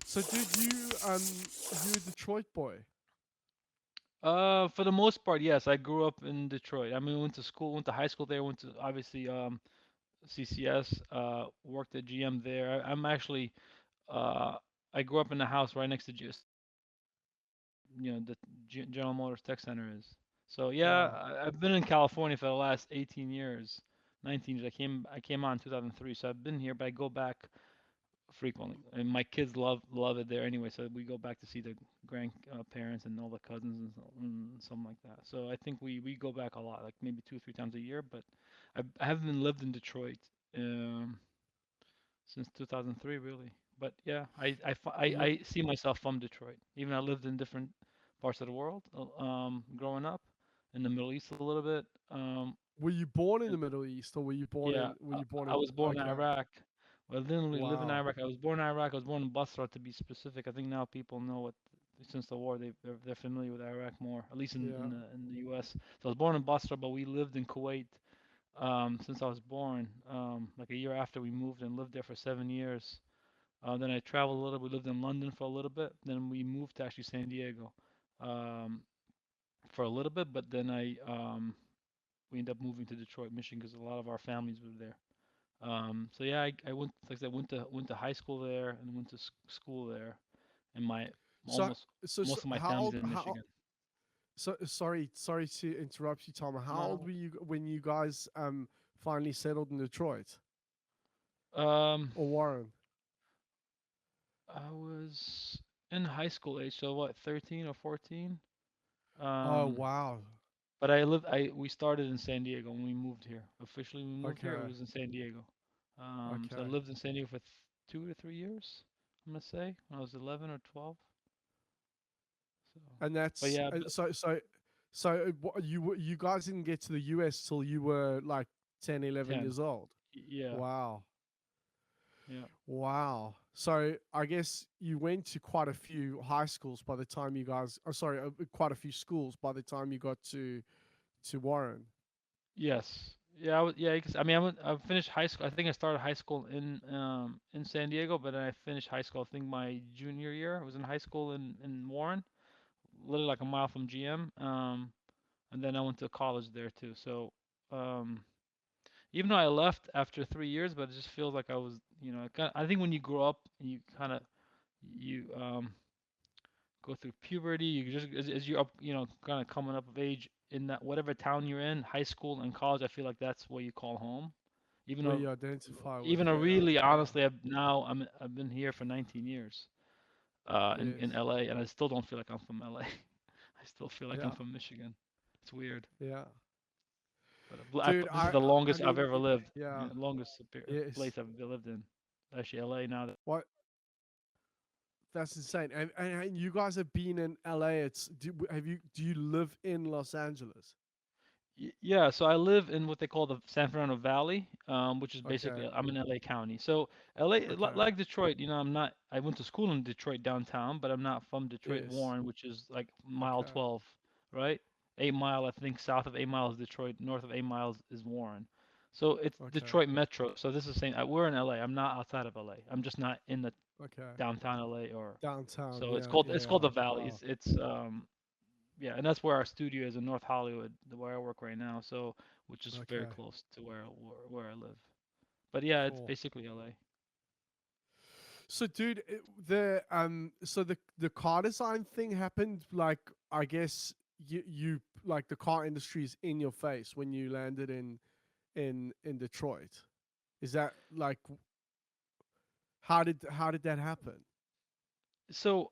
So, dude, you a Detroit boy? For the most part, yes. I grew up in Detroit. I mean, went to school, went to high school there, went to obviously CCS, worked at GM there. I'm actually uh I grew up in the house right next to the General Motors Tech Center is. So yeah, Wow. I've been in California for the last 18 years, 19 years. I came out in 2003, so I've been here, but I go back frequently, and my kids love it there anyway. So we go back to see the grandparents and all the cousins and something like that. So I think we go back a lot, like maybe 2 or 3 times a year. But I haven't been lived in Detroit um, since 2003 really. But yeah, Yeah. I see myself from Detroit. Even I lived in different parts of the world growing up in the Middle East a little bit. Were you born in And the Middle East, or yeah, were you born I in? was born in Okay. Iraq. Well, I didn't really live in Wow. Iraq. I was born in Iraq. I was born in Basra to be specific. I think now people know what since the war they're familiar with Iraq more, at least Yeah. in the U.S. So I was born in Basra, but we lived in Kuwait since I was born. Like a year after we moved and lived there for 7 years. Then I traveled a little. We lived in London for a little bit. Then we moved to actually San Diego um, for a little bit. But then we ended up moving to Detroit, Michigan, because a lot of our families were there. So yeah, I went, like I said, went to high school there and went to school there, and my So, almost so most of my how family's old? in Michigan. So sorry to interrupt you, Tom. How old No, were you when you guys finally settled in Detroit um, or Warren? I was in high school age, so what, 13 or 14? Oh Um, wow. but we started in San Diego when we moved here. Officially, we moved here. It Okay. was in San Diego. So I Okay. lived in San Diego for 2 to 3 years. I'm gonna say when I was 11 or 12. So, And but that's yeah, but you guys didn't get to the US till you were like 10, 11 10. years old. Yeah, Wow. yeah. Wow. So I guess you went to quite a few high schools by the time you guys, oh, sorry, quite a few schools by the time you got to Warren. Yes. Yeah, yeah, 'cause, I mean, I finished high school. I think I started high school in San Diego, but then I finished high school, I think my junior year. I was in high school in Warren, literally like a mile from GM. And then I went to college there too. So, um, even though I left after 3 years, but it just feels like I was, I think when you grow up, you kind of you go through puberty. You just as you're up, kind of coming up of age in that whatever town you're in, high school and college. I feel like that's what you call home. Even Where though, you identify with, even though yeah, really yeah, honestly, I've been here for 19 years, in yes, LA, and I still don't feel like I'm from LA. I still feel like I'm yeah, from Michigan. It's weird, yeah, but dude. this is the I longest I've mean, ever lived, yeah, longest yes. place I've lived in. Actually, LA now. What? That's insane. And you guys have been in LA. Do you live in Los Angeles? Yeah, so I live in what they call the San Fernando Valley, which is Okay, basically I'm in LA County. So LA, okay, like Detroit, I'm not. I went to school in Detroit downtown, but I'm not from Detroit yes, Warren, which is like mile okay, 12, right? 8 Mile, I think south of 8 Mile is Detroit, north of 8 Miles is Warren. So it's okay, Detroit Metro. So this is saying we're in LA. I'm not outside of LA. I'm just not in the okay. downtown LA or. Downtown, So yeah, it's yeah. called the Valley. Wow, Yeah, and that's where our studio is in North Hollywood, where I work right now. So, which is very okay, close to where I live. But yeah, it's cool. basically LA. So, dude, so the car design thing happened. Like, I guess you like the car industry is in your face when you landed in Detroit. Is that like how did that happen? So,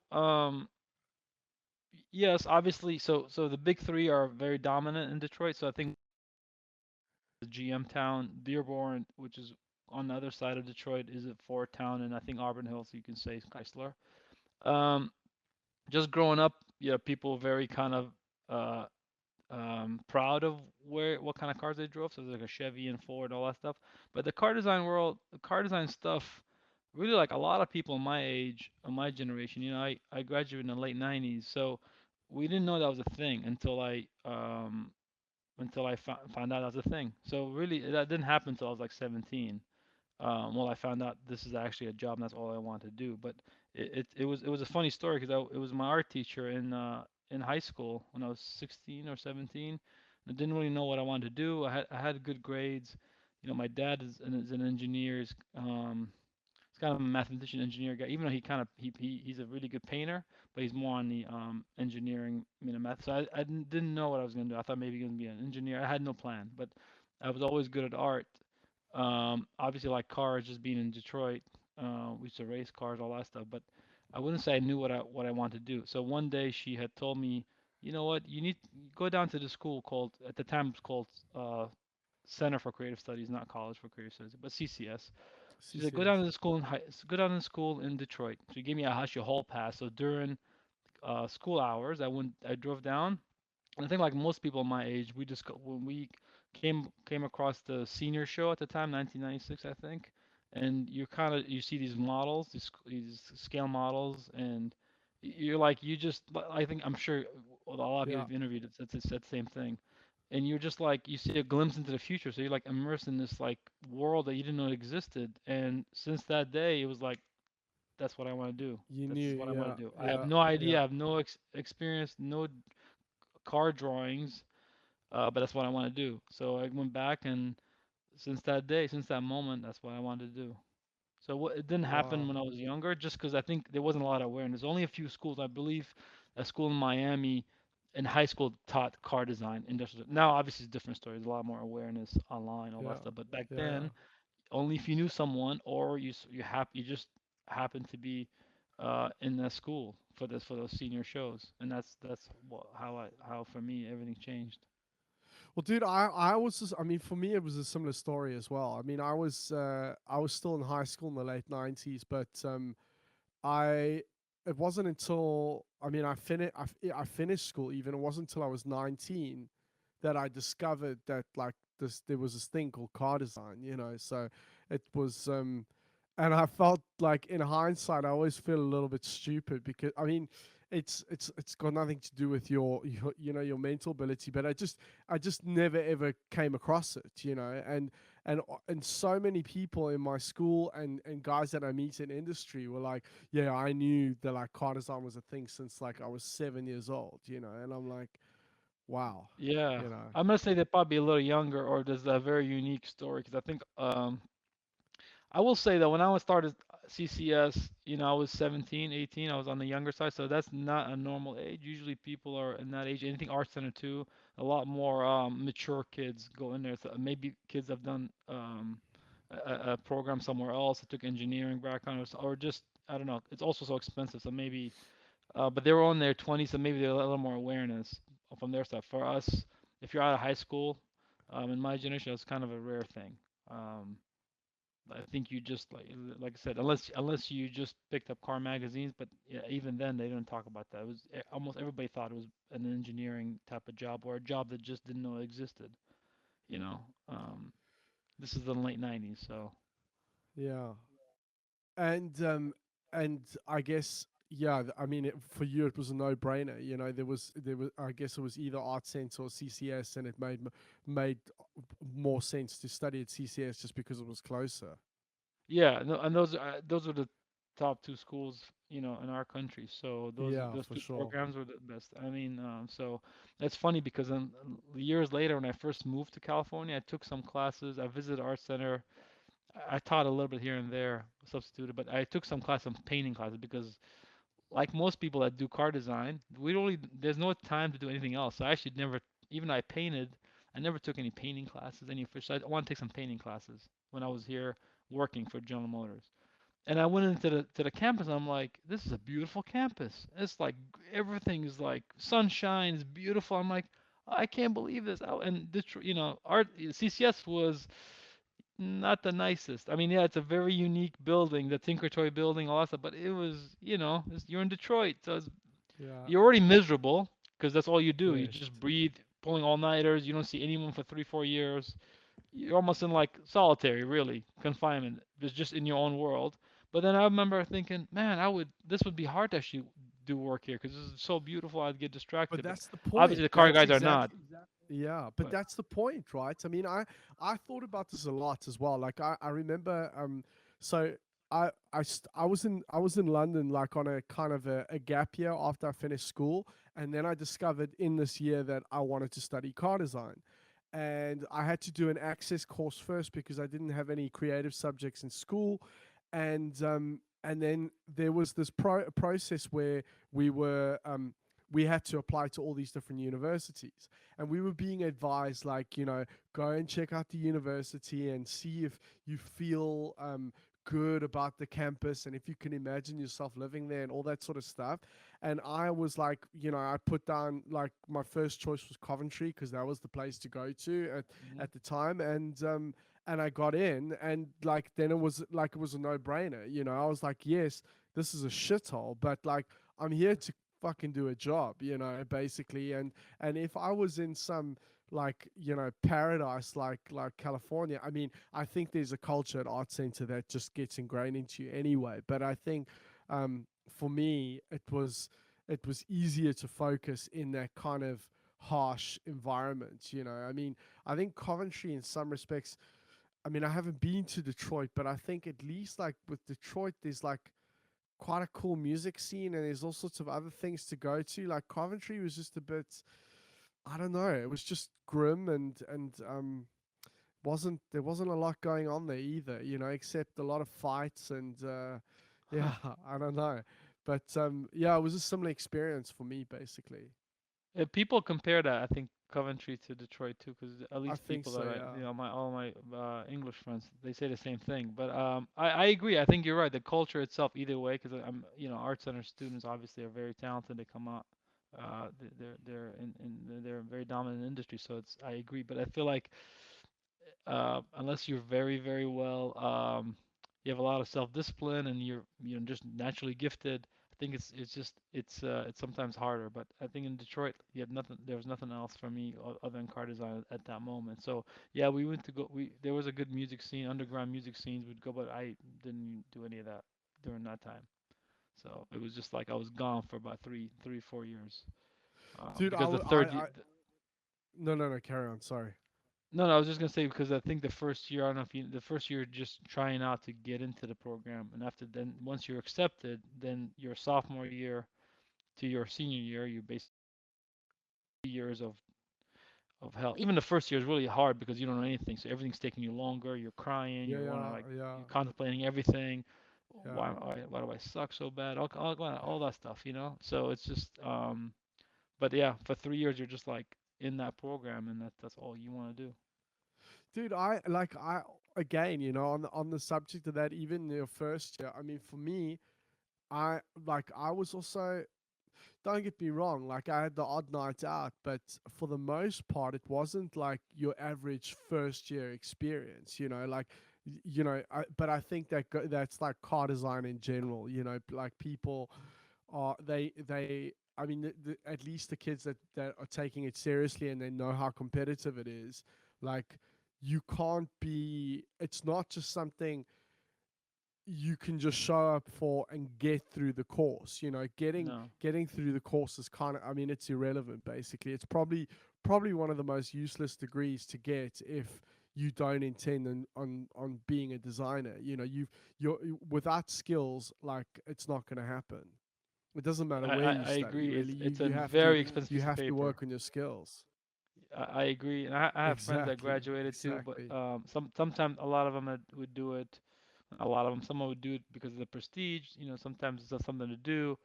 yes, obviously, so the big three are very dominant in Detroit. So I think the GM town, Dearborn, which is on the other side of Detroit, is at Ford Town, and I think Auburn Hills, you can say Chrysler. Um, just growing up, yeah, people very kind of uh proud of what kind of cars they drove. So there's like a Chevy and Ford, all that stuff. But the car design world, the car design stuff, really like a lot of people my age, my generation. I graduated in the late '90s, so we didn't know that was a thing until I found out that was a thing. So really, that didn't happen until I was like 17. Well, I found out this is actually a job and that's all I want to do. But it was a funny story because it was my art teacher in high school when I was 16 or 17. I didn't really know what I wanted to do. I had good grades. My dad is an engineer. He's kind of a mathematician engineer guy. Even though he kind of he's a really good painter, but he's more on the engineering, math. So I didn't know what I was gonna do. I thought maybe gonna be an engineer. I had no plan, but I was always good at art. Obviously, like cars, just being in Detroit, we used to race cars, all that stuff. But I wouldn't say I knew what I wanted to do. So one day she had told me, you know what, you need go down to the school called at the time it was called Center for Creative Studies, not College for Creative Studies, but CCS. She said, CCS. go down to school in Detroit. She gave me a actually hall pass. So during school hours, I drove down. And I think like most people my age, when we came across the senior show at the time, 1996, I think. And you see these models, these scale models, and you're like I think I'm sure a lot of people Yeah. have interviewed it said the same thing, and you're just like you see a glimpse into the future, so you're like immersed in this like world that you didn't know existed. And since that day, it was like that's what I want to do. You That's knew. what I want Yeah. to do. I have Yeah. no idea. Yeah. I have no experience, no car drawings, but that's what I want to do. So I went back, and since that day, since that moment, that's what I wanted to do. So it didn't happen Wow. when I was younger, just because I think there wasn't a lot of awareness. Only a few schools, I believe, a school in Miami, in high school taught car design, industrial. Now, obviously, it's a different story. There's a lot more awareness online, all that Yeah. stuff. But back Yeah. then, only if you knew someone or you just happened to be in that school for those senior shows, and that's how for me everything changed. Well, dude, I was just, I mean, for me, it was a similar story as well. I mean, I was still in high school in the late 90s, but I it wasn't until I mean I finished school even. It wasn't until I was 19 that I discovered that like there was this thing called car design, you know. So it was and I felt like in hindsight I always feel a little bit stupid because I mean it's got nothing to do with your you know your mental ability, but I just never ever came across it, you know. And so many people in my school and guys that I meet in industry were like, yeah, I knew that like car design was a thing since like I was 7 years old, you know. And I'm like, wow, Yeah, you know. I must say they're probably a little younger, or there's a very unique story because I think I will say that when I was started CCS, I was 17, 18. I was on the younger side, so that's not a normal age. Usually people are in that age. Anything art center too, a lot more mature kids go in there. So maybe kids have done a program somewhere else, that took engineering background, or just I don't know. It's also so expensive, so maybe. But they were on their 20s, so maybe they had a little more awareness from their stuff. For us, if you're out of high school, in my generation, it's kind of a rare thing. Um, I think you just like I said, unless you just picked up car magazines, but yeah, even then they didn't talk about that. It was almost everybody thought it was an engineering type of job or a job that just didn't know existed. You know, um, this is the late '90s, so Yeah. And and I guess yeah, I mean for you it was a no-brainer, you know. There was I guess it was either Art Center or CCS, and it made more sense to study at CCS just because it was closer. yeah, no, and those are the top two schools, in our country. So Yeah, those for two sure. programs were the best. I mean, so that's funny because then years later, when I first moved to California, I took some classes. I visited art center. I taught a little bit here and there, substituted, but I took some class, some painting classes because, like most people that do car design, there's no time to do anything else. So I actually never, even though I painted, I never took any painting classes, any official. I want to take some painting classes when I was here working for General Motors. And I went into the campus, and I'm like, this is a beautiful campus. It's like everything is like sunshine, it's beautiful. I'm like, I can't believe this. And art CCS was not the nicest. I mean, yeah, it's a very unique building, the Tinker Toy building, all that stuff. But it was, you're in Detroit, so Yeah. you're already miserable because that's all you do. You Yes. just breathe, pulling all nighters. You don't see anyone for 3, 4 years. You're almost in like solitary, really, confinement. It's just in your own world. But then I remember thinking, man, this would be hard to actually do work here because this is so beautiful. I'd get But distracted. But that's the obviously, point. the car That's guys are not. exactly. Yeah, but But that's the point, right? I mean, I thought about this a lot as well. Like I remember so I was in London like on a kind of a gap year after I finished school, and then I discovered in this year that I wanted to study car design, and I had to do an access course first because I didn't have any creative subjects in school, and then there was this process where we were we had to apply to all these different universities, and we were being advised like, go and check out the university and see if you feel good about the campus and if you can imagine yourself living there and all that sort of stuff. And I was like, I put down like my first choice was Coventry because that was the place to go to Hmm. at the time. And I got in, and like then it was a no-brainer. I was like, yes, this is a shithole, but like I'm here to fucking do a job, basically. And if I was in some like paradise like California, I mean, I think there's a culture at Art Center that just gets ingrained into you anyway. But I think for me it was easier to focus in that kind of harsh environment. I mean, I think Coventry in some respects, I mean, I haven't been to Detroit, but I think at least like with Detroit, there's like quite a cool music scene and there's all sorts of other things to go to. Like Coventry was just a bit, I don't know, it was just grim and wasn't there wasn't a lot going on there either, except a lot of fights and yeah, I don't know. But yeah, it was a similar experience for me basically. People compare that, I think, Coventry to Detroit too, because at I least think people so, that I, yeah. my all my English friends, they say the same thing. But I agree. I think you're right. The culture itself, either way, because I'm, art center students obviously are very talented. They come out, they're they're very dominant in industry. So it's I agree. But I feel like unless you're very, very well, you have a lot of self-discipline and you're just naturally gifted. I think it's sometimes harder. But I think in Detroit, you had nothing. There was nothing else for me other than car design at that moment. So yeah, we went to go. We There was a good music scene, underground music scenes. We'd go, but I didn't do any of that during that time. So it was just like I was gone for about 4 years. Dude, Because the third year, no, no, no, carry on, sorry. no, no, I was just gonna say because I think the first year, I don't know if you, the first year just trying out to get into the program, and after then, once you're accepted, then your sophomore year to your senior year, you basically 3 years of hell. Even the first year is really hard because you don't know anything, so everything's taking you longer. You're crying, Yeah, you're wondering yeah, like yeah, you're contemplating everything. yeah. Why do I suck so bad? All that stuff, you know. So it's just but yeah, for 3 years you're just like in that program, and that's all you want to do. Dude, I again, on the subject of that, even your first year, I mean, for me, I was also, don't get me wrong, like I had the odd night out, but for the most part, it wasn't like your average first year experience, like, but I think that's like car design in general, like people I mean, at least the kids that are taking it seriously and they know how competitive it is, like, you can't be, it's not just something you can just show up for and get through the course. No. Getting through the course is kind of, I mean, it's irrelevant basically. It's probably one of the most useless degrees to get if you don't intend on being a designer. You're without skills, like, it's not going to happen. It doesn't matter where you I study, agree. really. You It's a you have to very expensive you piece of have to paper. work on your skills. I agree, and I have friends that Exactly, graduated too, but exactly. sometimes a lot of them would do it. A lot of them, someone would do it because of the prestige. You know, sometimes it's just something to do,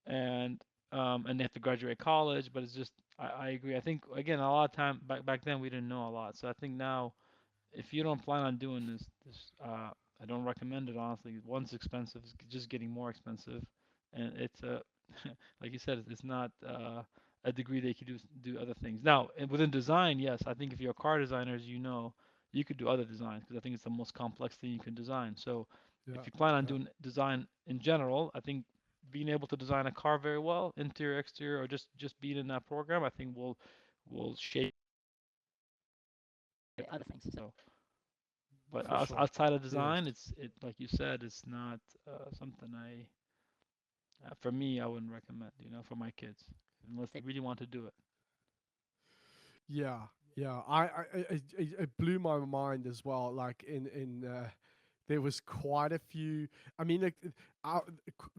and they have to graduate college. But it's just I agree. I think again a lot of time back then we didn't know a lot, so I think now if you don't plan on doing this, I don't recommend it honestly. One's expensive, it's just getting more expensive, and it's like you said, it's not a degree that you can do other things. Now, within design, yes, I think if you're a car designer, as you know, you could do other designs because I think it's the most complex thing you can design. So, Yeah, if you plan on yeah. doing design in general, I think being able to design a car very well, interior, exterior, or just being in that program, I think will shape other things. So. But For sure. outside of Yes. design, it like you said, it's not something for me, I wouldn't recommend. You know, for my kids, unless they really want to do it. Yeah, yeah. It blew my mind as well. Like in there was quite a few. I mean, like,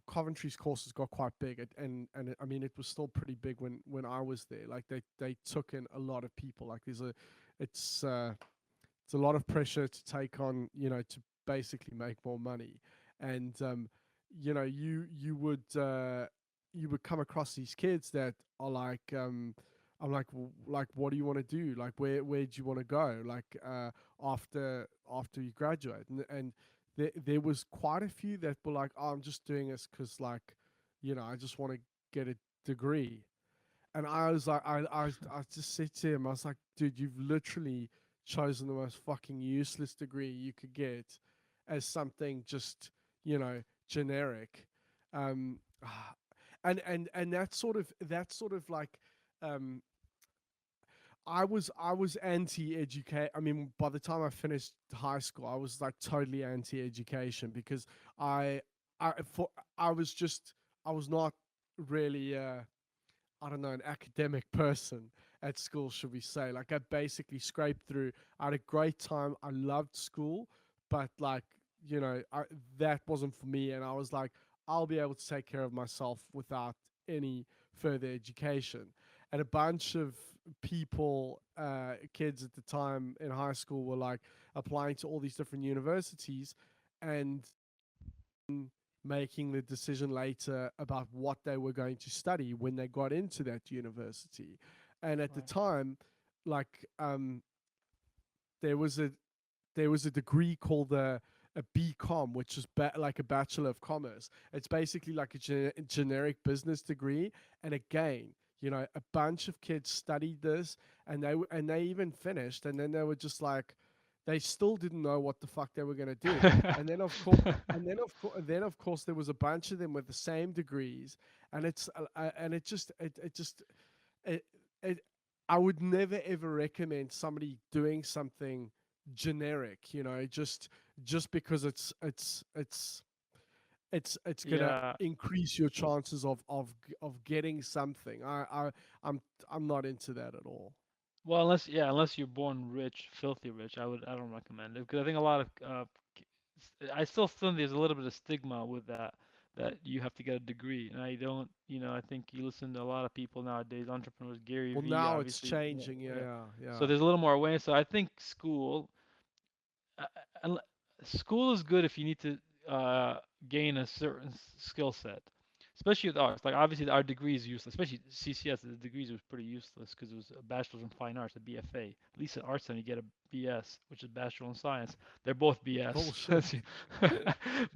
Coventry's courses got quite big, I mean, it was still pretty big when I was there. Like, they took in a lot of people. Like, it's uh, it's a lot of pressure to take on, to basically make more money, and you would come across these kids that are like, I'm like, like, what do you want to do? Like, where do you want to go? Like, after you graduate, and there was quite a few that were like, oh, I'm just doing this because, like, I just want to get a degree. And I was like, I just said to him, I was like, dude, you've literally chosen the most fucking useless degree you could get as something just, generic. Um, and that's sort of like, um, I was anti-educate. I mean, by the time I finished high school, I was like totally anti-education because I, for I was just I was not really. I don't know, an academic person at school, should we say. Like, I basically scraped through. I had a great time. I loved school, but, like, that wasn't for me. And I was like, I'll be able to take care of myself without any further education. And a bunch of people, kids at the time in high school, were like applying to all these different universities and making the decision later about what they were going to study when they got into that university. And at the Right. time, like, there was a degree called a BCom, which is like a Bachelor of Commerce. It's basically like a generic business degree. And again, a bunch of kids studied this, and they even finished, and then they were just like, they still didn't know what the fuck they were going to do. And then of course, there was a bunch of them with the same degrees, and it, it I would never ever recommend somebody doing something generic, just because it's gonna Yeah. increase your chances of getting something. I'm I'm not into that at all. Well, unless you're born rich, filthy rich, I don't recommend it because I think a lot of I still think there's a little bit of stigma with that you have to get a degree, and I don't, I think you listen to a lot of people nowadays, entrepreneurs, Gary Well, Vee, now it's obviously, yeah, changing. Yeah, yeah. yeah, So yeah. there's a little more awareness. So I think uh, unle- school is good if you need to uh, gain a certain skill set, especially with arts. Like obviously our degree is useless, especially CCS. The degrees was pretty useless because it was a bachelor's in fine arts, a BFA. At least at arts, then you get a BS, which is bachelor in science. They're both BS, Bullshit.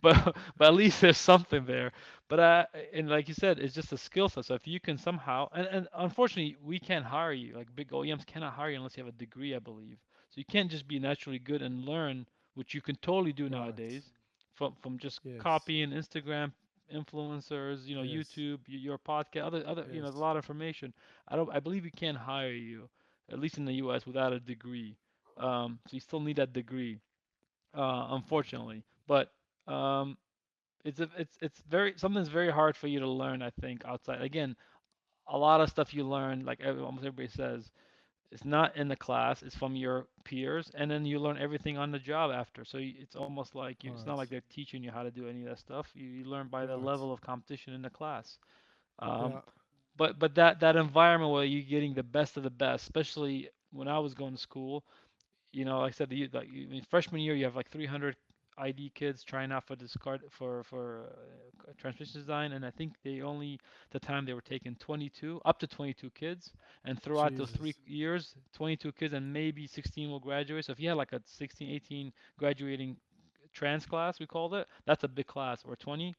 but at least there's something there. But and like you said, it's just a skill set. So if you can somehow, and unfortunately we can't hire you. Like big OEMs cannot hire you unless you have a degree, I believe. So you can't just be naturally good and learn, which you can totally do Right. nowadays, from just Yes. copying Instagram influencers, Yes. YouTube, your podcast, other, a Yes. lot of information. I believe we can't hire you, at least in the U.S. without a degree. So you still need that degree, unfortunately. But um, it's very something's very hard for you to learn. I think outside. Again, a lot of stuff you learn, like almost everybody says, it's not in the class, it's from your peers, and then you learn everything on the job after. So it's almost like it's not Right. like they're teaching you how to do any of that stuff. You learn by the Right. level of competition in the class. Um, Yeah. but that environment where you're getting the best of the best, especially when I was going to school, like I said, in freshman year, you have like 300 ID kids trying out for this card for transmission design, and I think they only the time they were taking 22 up to 22 kids, and throughout those three Jesus. years, 22 kids and maybe 16 will graduate. So if you had like a 16, 18 graduating trans class, we called it, that's a big class, or 20.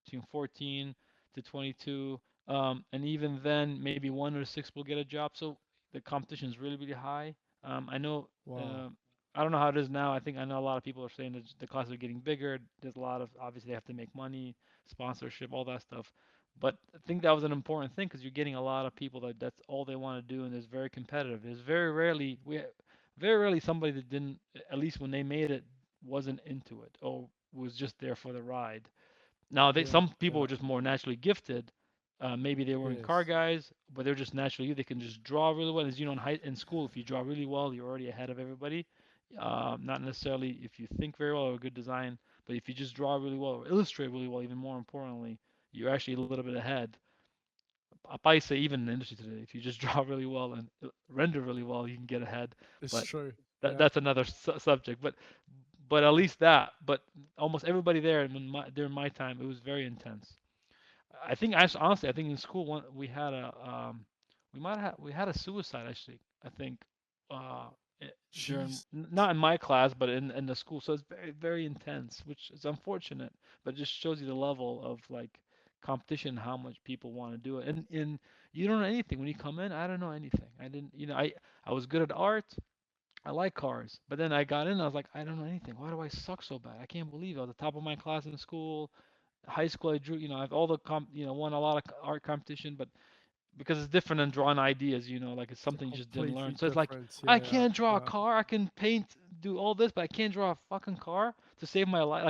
Between 14 to 22, and even then, maybe one or six will get a job. So the competition is really, really high. I know, Wow. uh, I don't know how it is now. I know a lot of people are saying that the classes are getting bigger. There's a lot of obviously they have to make money, sponsorship, all that stuff. But I think that was an important thing because you're getting a lot of people that's all they want to do, and it's very competitive. There's very rarely somebody that didn't, at least when they made it, wasn't into it or was just there for the ride. Now, Yeah. some people Yeah. were just more naturally gifted. Maybe they weren't car Yes. guys, but they're just naturally. They can just draw really well. As you know, in school, if you draw really well, you're already ahead of everybody. Not necessarily if you think very well or a good design, but if you just draw really well or illustrate really well, even more importantly, you're actually a little bit ahead. I'll probably say even in the industry today, if you just draw really well and render really well, you can get ahead. It's But true. that, Yeah. that's another subject. But at least that. But almost everybody there during my time, it was very intense. I think actually, honestly, I think in school we had we had a suicide actually. I think uh, during Jeez. not in my class, but in the school. So it's very intense, which is unfortunate, but it just shows you the level of like competition, how much people want to do it, and you don't know anything when you come in. I don't know anything. I didn't, I was good at art. I like cars, but then I got in. I was like, I don't know anything. Why do I suck so bad? I can't believe it. I was the top of my class in school. High school, I drew. I've all the won a lot of art competition, but because it's different than drawing ideas, like it's something you just didn't learn. Completely So it's like different. I Yeah. can't draw a Yeah. car. I can paint, do all this, but I can't draw a fucking car to save my life.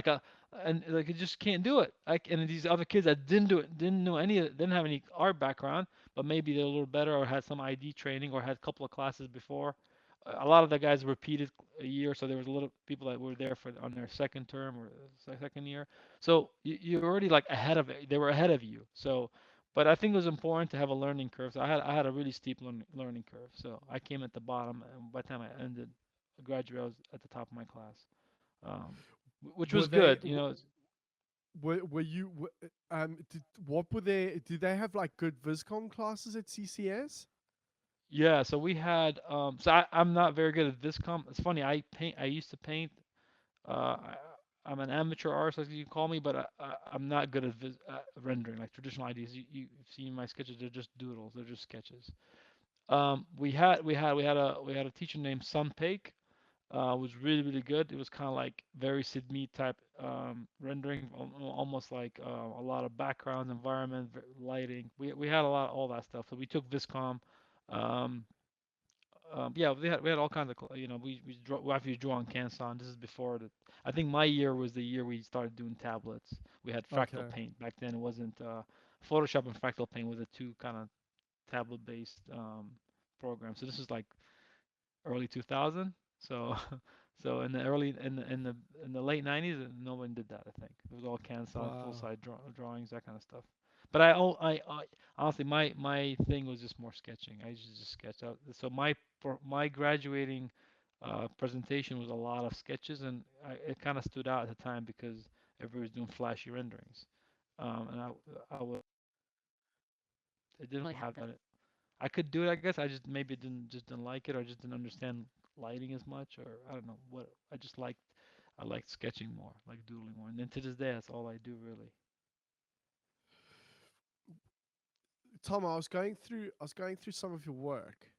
And like I just can't do it. And these other kids that didn't do it, didn't know didn't have any art background, but maybe they're a little better or had some ID training or had a couple of classes before. A lot of the guys repeated a year, so there was a little people that were there for on their second term or second year. So you're already like ahead of it. They were ahead of you. But I think it was important to have a learning curve. So I had a really steep learning curve. So I came at the bottom, and by the time I ended, graduate, I was at the top of my class, which Were was they? good. Were you? What were they? Did they have like good Viscom classes at CCS? Yeah. So we had. I'm not very good at Viscom. It's funny. I paint. I used to paint. Uh, I, I'm an amateur artist, as you call me, but I'm not good at rendering like traditional ideas. You've seen my sketches; they're just doodles. They're just sketches. We had a teacher named Sun Paik. Was really really good. It was kind of like very Sidme type rendering, almost like a lot of backgrounds, environment, lighting. We had a lot of all that stuff. So we took Viscom. Um, yeah, we had all kinds of we after you draw on Canson. This is before the. I think my year was the year we started doing tablets. We had Fractal Okay. Paint back then. It wasn't Photoshop and Fractal Paint was the two kind of tablet based programs. So this is like early 2000. So so in the late 90s, no one did that. I think it was all Canson, full Wow. side drawings, that kind of stuff. But I honestly my thing was just more sketching. I used to just sketch out. So my graduating presentation was a lot of sketches, and it kind of stood out at the time because everybody was doing flashy renderings. And I was I didn't really have that. I could do it, I guess. I just maybe didn't like it, or just didn't understand lighting as much, or I don't know what. I liked sketching more, like doodling more, and then to this day, that's all I do really. Tom, I was going through some of your work,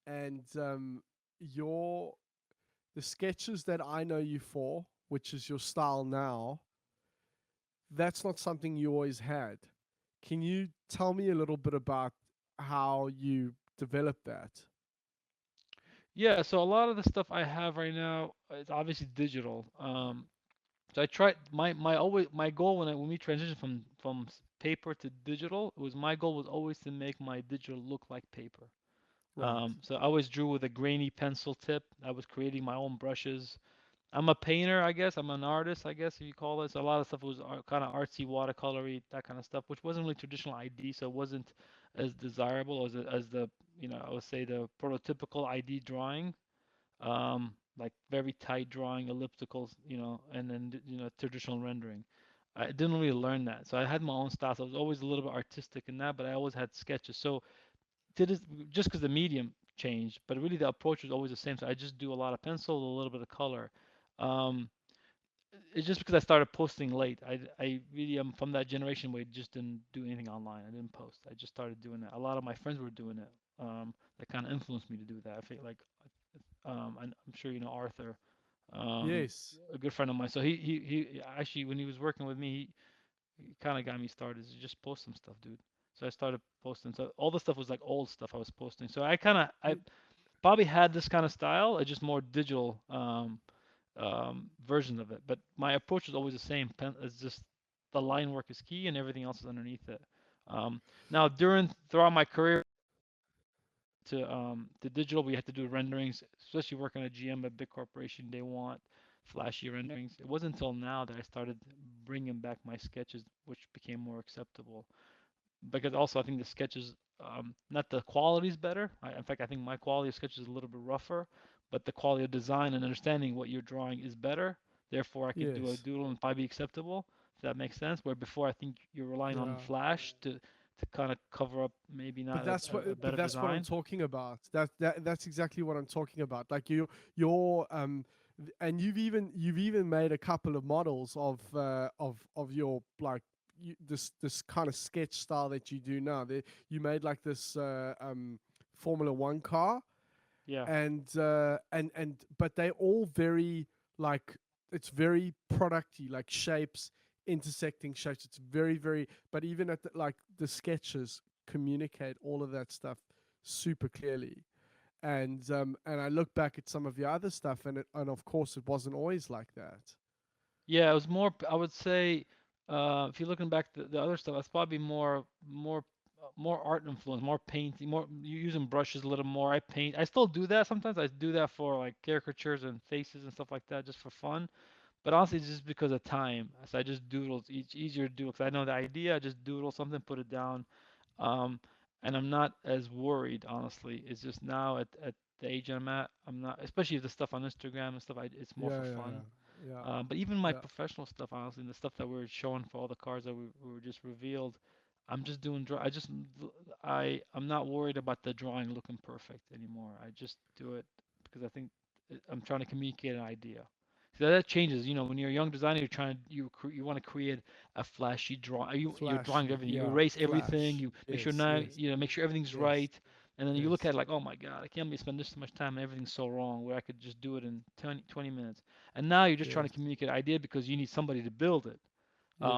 and your the sketches that I know you for, which is your style now, that's not something you always had. Can you tell me a little bit about how you developed that? Yeah, so a lot of the stuff I have right now is obviously digital. So I tried my goal when we transitioned from paper to digital, my goal was always to make my digital look like paper. Right. So I always drew with a grainy pencil tip. I was creating my own brushes. I'm a painter, I guess. I'm an artist, I guess if you call it. So a lot of stuff was kind of artsy, watercolory, that kind of stuff, which wasn't really traditional ID, so it wasn't as desirable as the I would say the prototypical ID drawing, like very tight drawing, ellipticals, and then traditional rendering. I didn't really learn that, so I had my own style. So I was always a little bit artistic in that, but I always had sketches. So to this, just because the medium changed, but really the approach was always the same. So I just do a lot of pencil, a little bit of color. Um, it's just because I started posting late. I really am from that generation where I just didn't do anything online. I didn't post. I just started doing it. A lot of my friends were doing it. That kind of influenced me to do that. I feel like, I'm sure you know Arthur, um, Yes. a good friend of mine. So he actually when he was working with me, he kind of got me started. So just post some stuff, dude. So I started posting. So all the stuff was like old stuff I was posting. So I It, probably had this kind of style. It's just more digital. Version of it. But my approach is always the same. It's just the line work is key, and everything else is underneath it. Now, throughout my career, to digital. We had to do renderings, especially working at GM, a big corporation. They want flashy renderings. It wasn't until now that I started bringing back my sketches, which became more acceptable. Because also I think the sketches, not the quality is better. In fact, I think my quality of sketches is a little bit rougher, but the quality of design and understanding what you're drawing is better. Therefore, I could do a Yes. doodle and probably be acceptable. If that makes sense. Where before I think you're relying on Yeah. Flash to kind of cover up maybe But not that's what a but better that's what I'm design. talking about. That's exactly what I'm talking about. Like your and you've even made a couple of models of your like this kind of sketch style that you do now. You made like this Formula One car, Yeah. and but they all very like it's very producty, like shapes, intersecting shapes. It's very, but even at like the sketches communicate all of that stuff super clearly. And I look back at some of your other stuff, and of course it wasn't always like that. Yeah, it was more. I would say, if you're looking back the other stuff, it's probably more art influence, more painting, more you using brushes a little more. I paint. I still do that sometimes. I do that for like caricatures and faces and stuff like that, just for fun. But honestly, it's just because of time. So I just doodle. It's easier to do because I know the idea. I just doodle something, put it down, um, and I'm not as worried. Honestly, it's just now at the age I'm at, I'm not. Especially the stuff on Instagram and stuff. It's more for Yeah, yeah, fun. yeah, yeah, But even my yeah. professional stuff, honestly, and the stuff that we're showing for all the cars that we were just revealed, I'm just doing draw. I'm not worried about the drawing looking perfect anymore. I just do it because I think I'm trying to communicate an idea. So that changes. You know, when you're a young designer, you're trying to you want to create a flashy drawing. You're drawing Flashy, everything. You yeah, erase everything. flash. You make sure Yes, now yes, make sure everything's yes, right. And then you look yes, at it like, oh my God, I can't believe spend this much time and everything's so wrong where I could just do it in 20 minutes. And now you're just trying yes, to communicate an idea because you need somebody to build it.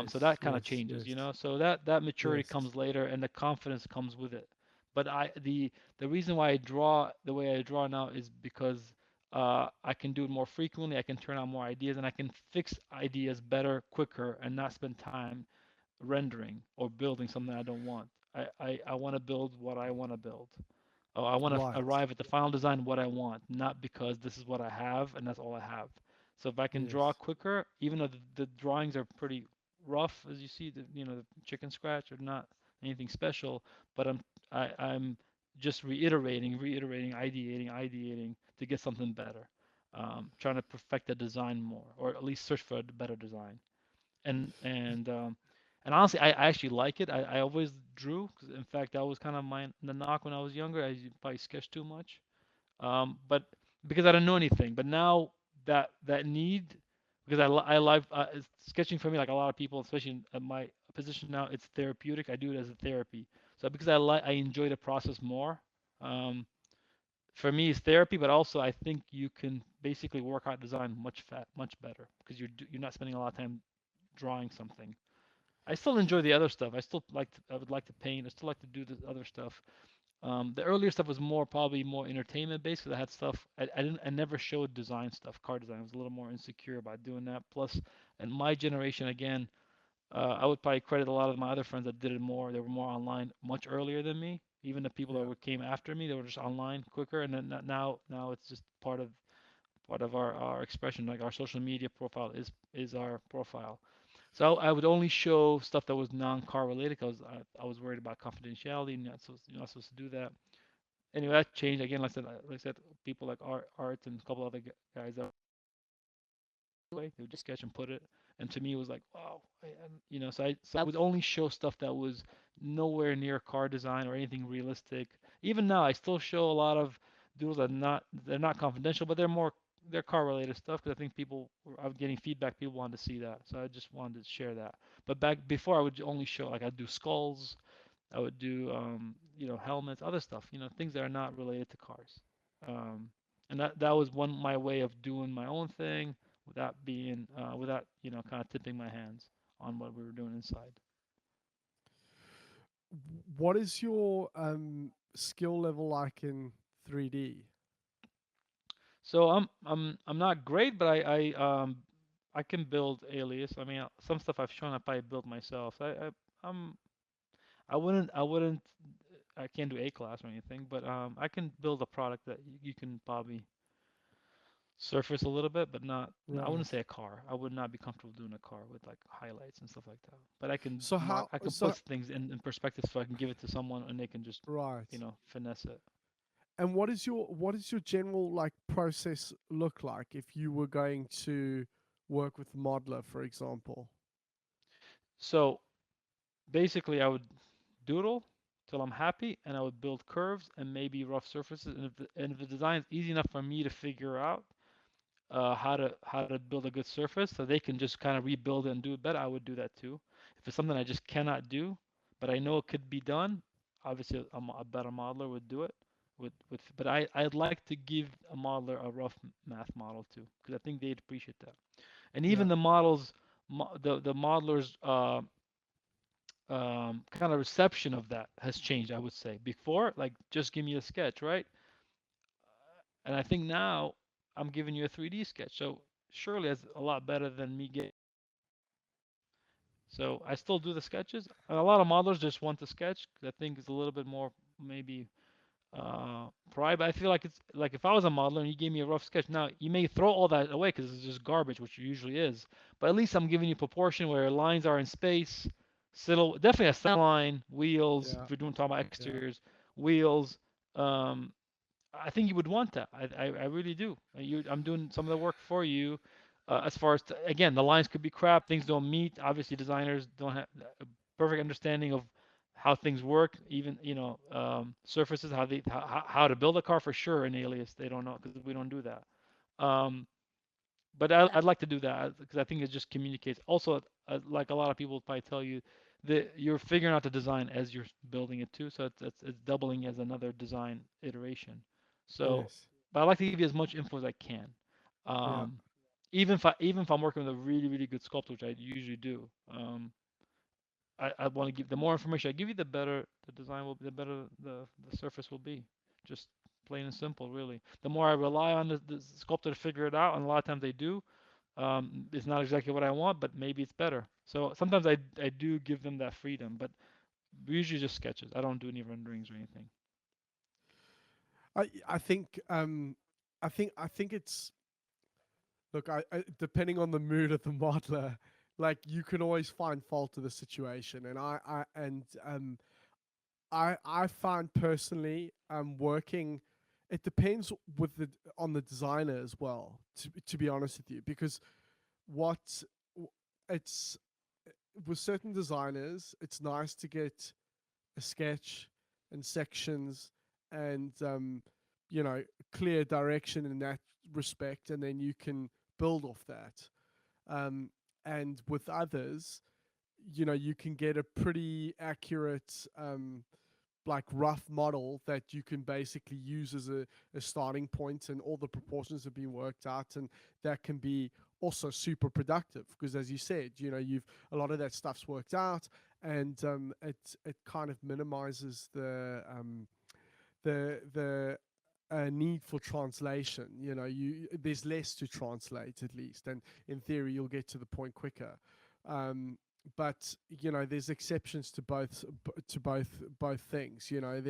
So yes, that kind of yes, changes, yes, you know. So that maturity yes, comes later, and the confidence comes with it. But the reason why I draw the way I draw now is because I can do it more frequently. I can turn out more ideas, and I can fix ideas better, quicker, and not spend time rendering or building something I don't want. I want to build what I want to build. Oh, I want to right. arrive at the final design what I want, not because this is what I have and that's all I have. So if I can draw Yes, quicker, even though the drawings are pretty rough, as you see, the chicken scratch are not anything special, but I'm just reiterating, ideating to get something better. Trying to perfect the design more, or at least search for a better design and Y- and um, and honestly, I actually like it. I always drew 'cause in fact that was kind of the knock when I was younger. I probably sketched too much, but because I didn't know anything. But now that need, because I like sketching for me like a lot of people, especially at my position now, it's therapeutic. I do it as a therapy. So because I enjoy the process more. Um, for me, it's therapy, but also I think you can basically work out design much better because you're not spending a lot of time drawing something. I still enjoy the other stuff. I would like to paint. I still like to do the other stuff. The earlier stuff was probably more entertainment based because I had stuff. I never showed design stuff, car design. I was a little more insecure about doing that. Plus, in my generation, again, I would probably credit a lot of my other friends that did it more. They were more online much earlier than me. Even the people that yeah. came after me, they were just online quicker. And then now it's just part of our expression. Like our social media profile is our profile. So I would only show stuff that was non-car related because I was worried about confidentiality and you're not supposed to do that. Anyway, that changed again. Like I said, people like Art and a couple other guys that way they would just sketch and put it. And to me, it was like, wow, so I would only show stuff that was nowhere near car design or anything realistic. Even now, I still show a lot of doodles that they're not confidential, but they're car related stuff because I think I'm getting feedback. People wanted to see that, so I just wanted to share that. But back before, I would only show like I'd do skulls, I would do helmets, other stuff, things that are not related to cars. Um, and that was my way of doing my own thing without kind of tipping my hands on what we were doing inside. What is your skill level like in 3D? So I'm not great, but I can build alias. I mean, some stuff I've shown I probably built myself. I'm I wouldn't I can't do A class or anything, but I can build a product that you can probably surface a little bit, but not. I wouldn't Right. say a car. I would not be comfortable doing a car with like highlights and stuff like that. But So how I can put so things in perspective so I can give it to someone and they can just right. finesse it. And what is your general like process look like if you were going to work with modeler, for example? So basically, I would doodle till I'm happy, and I would build curves and maybe rough surfaces. And if the design is easy enough for me to figure out how to build a good surface, so they can just kind of rebuild it and do it better, I would do that too. If it's something I just cannot do, but I know it could be done, obviously a better modeler would do it. But I'd like to give a modeler a rough math model too, because I think they'd appreciate that. And Yeah. even the models, the modelers kind of reception of that has changed. I would say before, like just give me a sketch, right? And I think now I'm giving you a 3D sketch, so surely it's a lot better than me getting. So I still do the sketches. And a lot of modelers just want the sketch because I think it's a little bit more maybe pride. But I feel like it's like if I was a modeler and you gave me a rough sketch, now you may throw all that away because it's just garbage, which it usually is. But at least I'm giving you proportion where lines are in space. Definitely a center line, wheels. Yeah. If we're doing talking about Yeah. exteriors, wheels. Um, I think you would want that. I really do. I'm doing some of the work for you. As far as again, the lines could be crap. Things don't meet. Obviously, designers don't have a perfect understanding of how things work. Even surfaces, how to build a car for sure. In Alias, they don't know because we don't do that. Um, but I'd like to do that because I think it just communicates. Also, like a lot of people probably tell you, that you're figuring out the design as you're building it too. So it's doubling as another design iteration. So, Yes. but I like to give you as much info as I can. Yeah. Um, even if I'm working with a really good sculptor, which I usually do. I want to give the more information I give you, the better the design will be, the better the surface will be. Just plain and simple, really. The more I rely on the sculptor to figure it out, and a lot of times they do, it's not exactly what I want, but maybe it's better. So sometimes I do give them that freedom, but usually just sketches. I don't do any renderings or anything. I think I think it's look I depending on the mood of the modeler, like you can always find fault to the situation, and I find personally working. It depends with the on the designer as well. To be honest with you, because what it's with certain designers, it's nice to get a sketch and sections and you know clear direction in that respect, and then you can build off that. Um, and with others, you know, you can get a pretty accurate like rough model that you can basically use as a starting point, and all the proportions have been worked out, and that can be also super productive because as you said, you know, you've a lot of that stuff's worked out, and it kind of minimizes the need for translation. You know, you there's less to translate at least, and in theory, you'll get to the point quicker. Um, but you know, there's exceptions to both things. You know,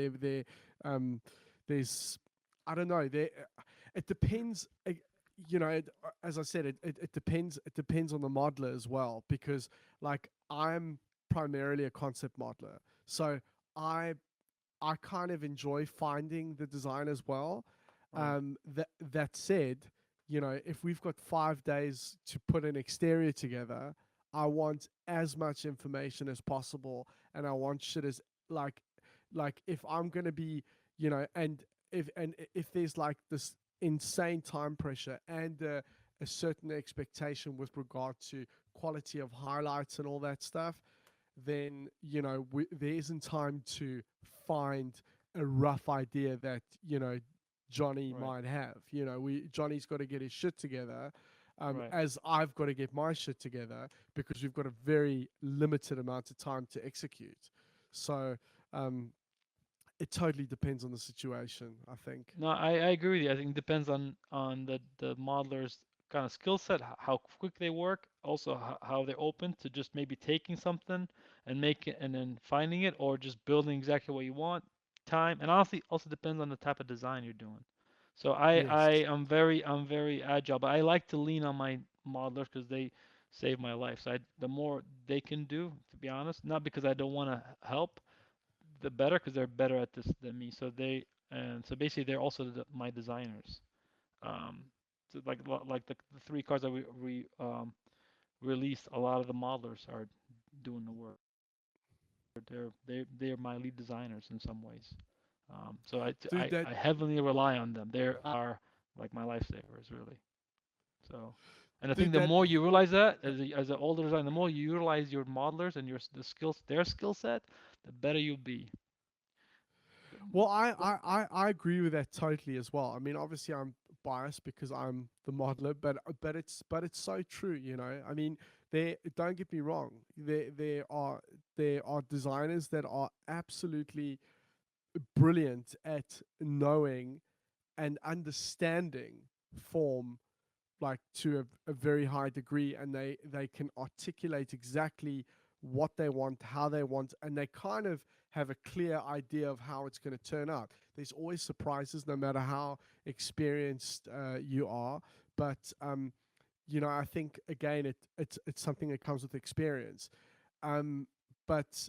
um, there's I don't know. It depends. You know, as I said, it depends. It depends on the modeler as well, because like I'm primarily a concept modeler, so I I kind of enjoy finding the design as well. Right, That said, you know, if we've got 5 days to put an exterior together, I want as much information as possible, and I want shit as like if I'm gonna be, you know, and if there's like this insane time pressure and a certain expectation with regard to quality of highlights and all that stuff, then you know there isn't time to find a rough idea that you know Johnny right, might have. You know, we Johnny's got to get his shit together, right. as I've got to get my shit together because we've got a very limited amount of time to execute. So um, it totally depends on the situation, I think. No, I agree with you. I think it depends on the modeler's kind of skill set, how quick they work, also how they're open to just maybe taking something and make it and then finding it, or just building exactly what you want. time, and honestly, also depends on the type of design you're doing. So I Yes, am very agile, but I like to lean on my modelers because they save my life. So the more they can do, to be honest, not because I don't want to help, the better because they're better at this than me. So basically they're also my designers. Um, so like the three cars that we released, a lot of the modelers are doing the work. They're my lead designers in some ways. So dude. That I heavily rely on them. They are like my lifesavers, really. So, and I think dude. the That more you realize that as an older designer, the more you utilize your modelers and the skills, their skill set, the better you'll be. Well, I agree with that totally as well. I mean, obviously, I'm biased because I'm the modeler, but it's so true. I mean, there. Don't get me wrong. There are designers that are absolutely brilliant at knowing and understanding form, like to a very high degree, and they can articulate exactly what they want, how they want, and they kind of have a clear idea of how it's going to turn out. There's always surprises, no matter how experienced you are. But I think again, it's something that comes with experience. Um, but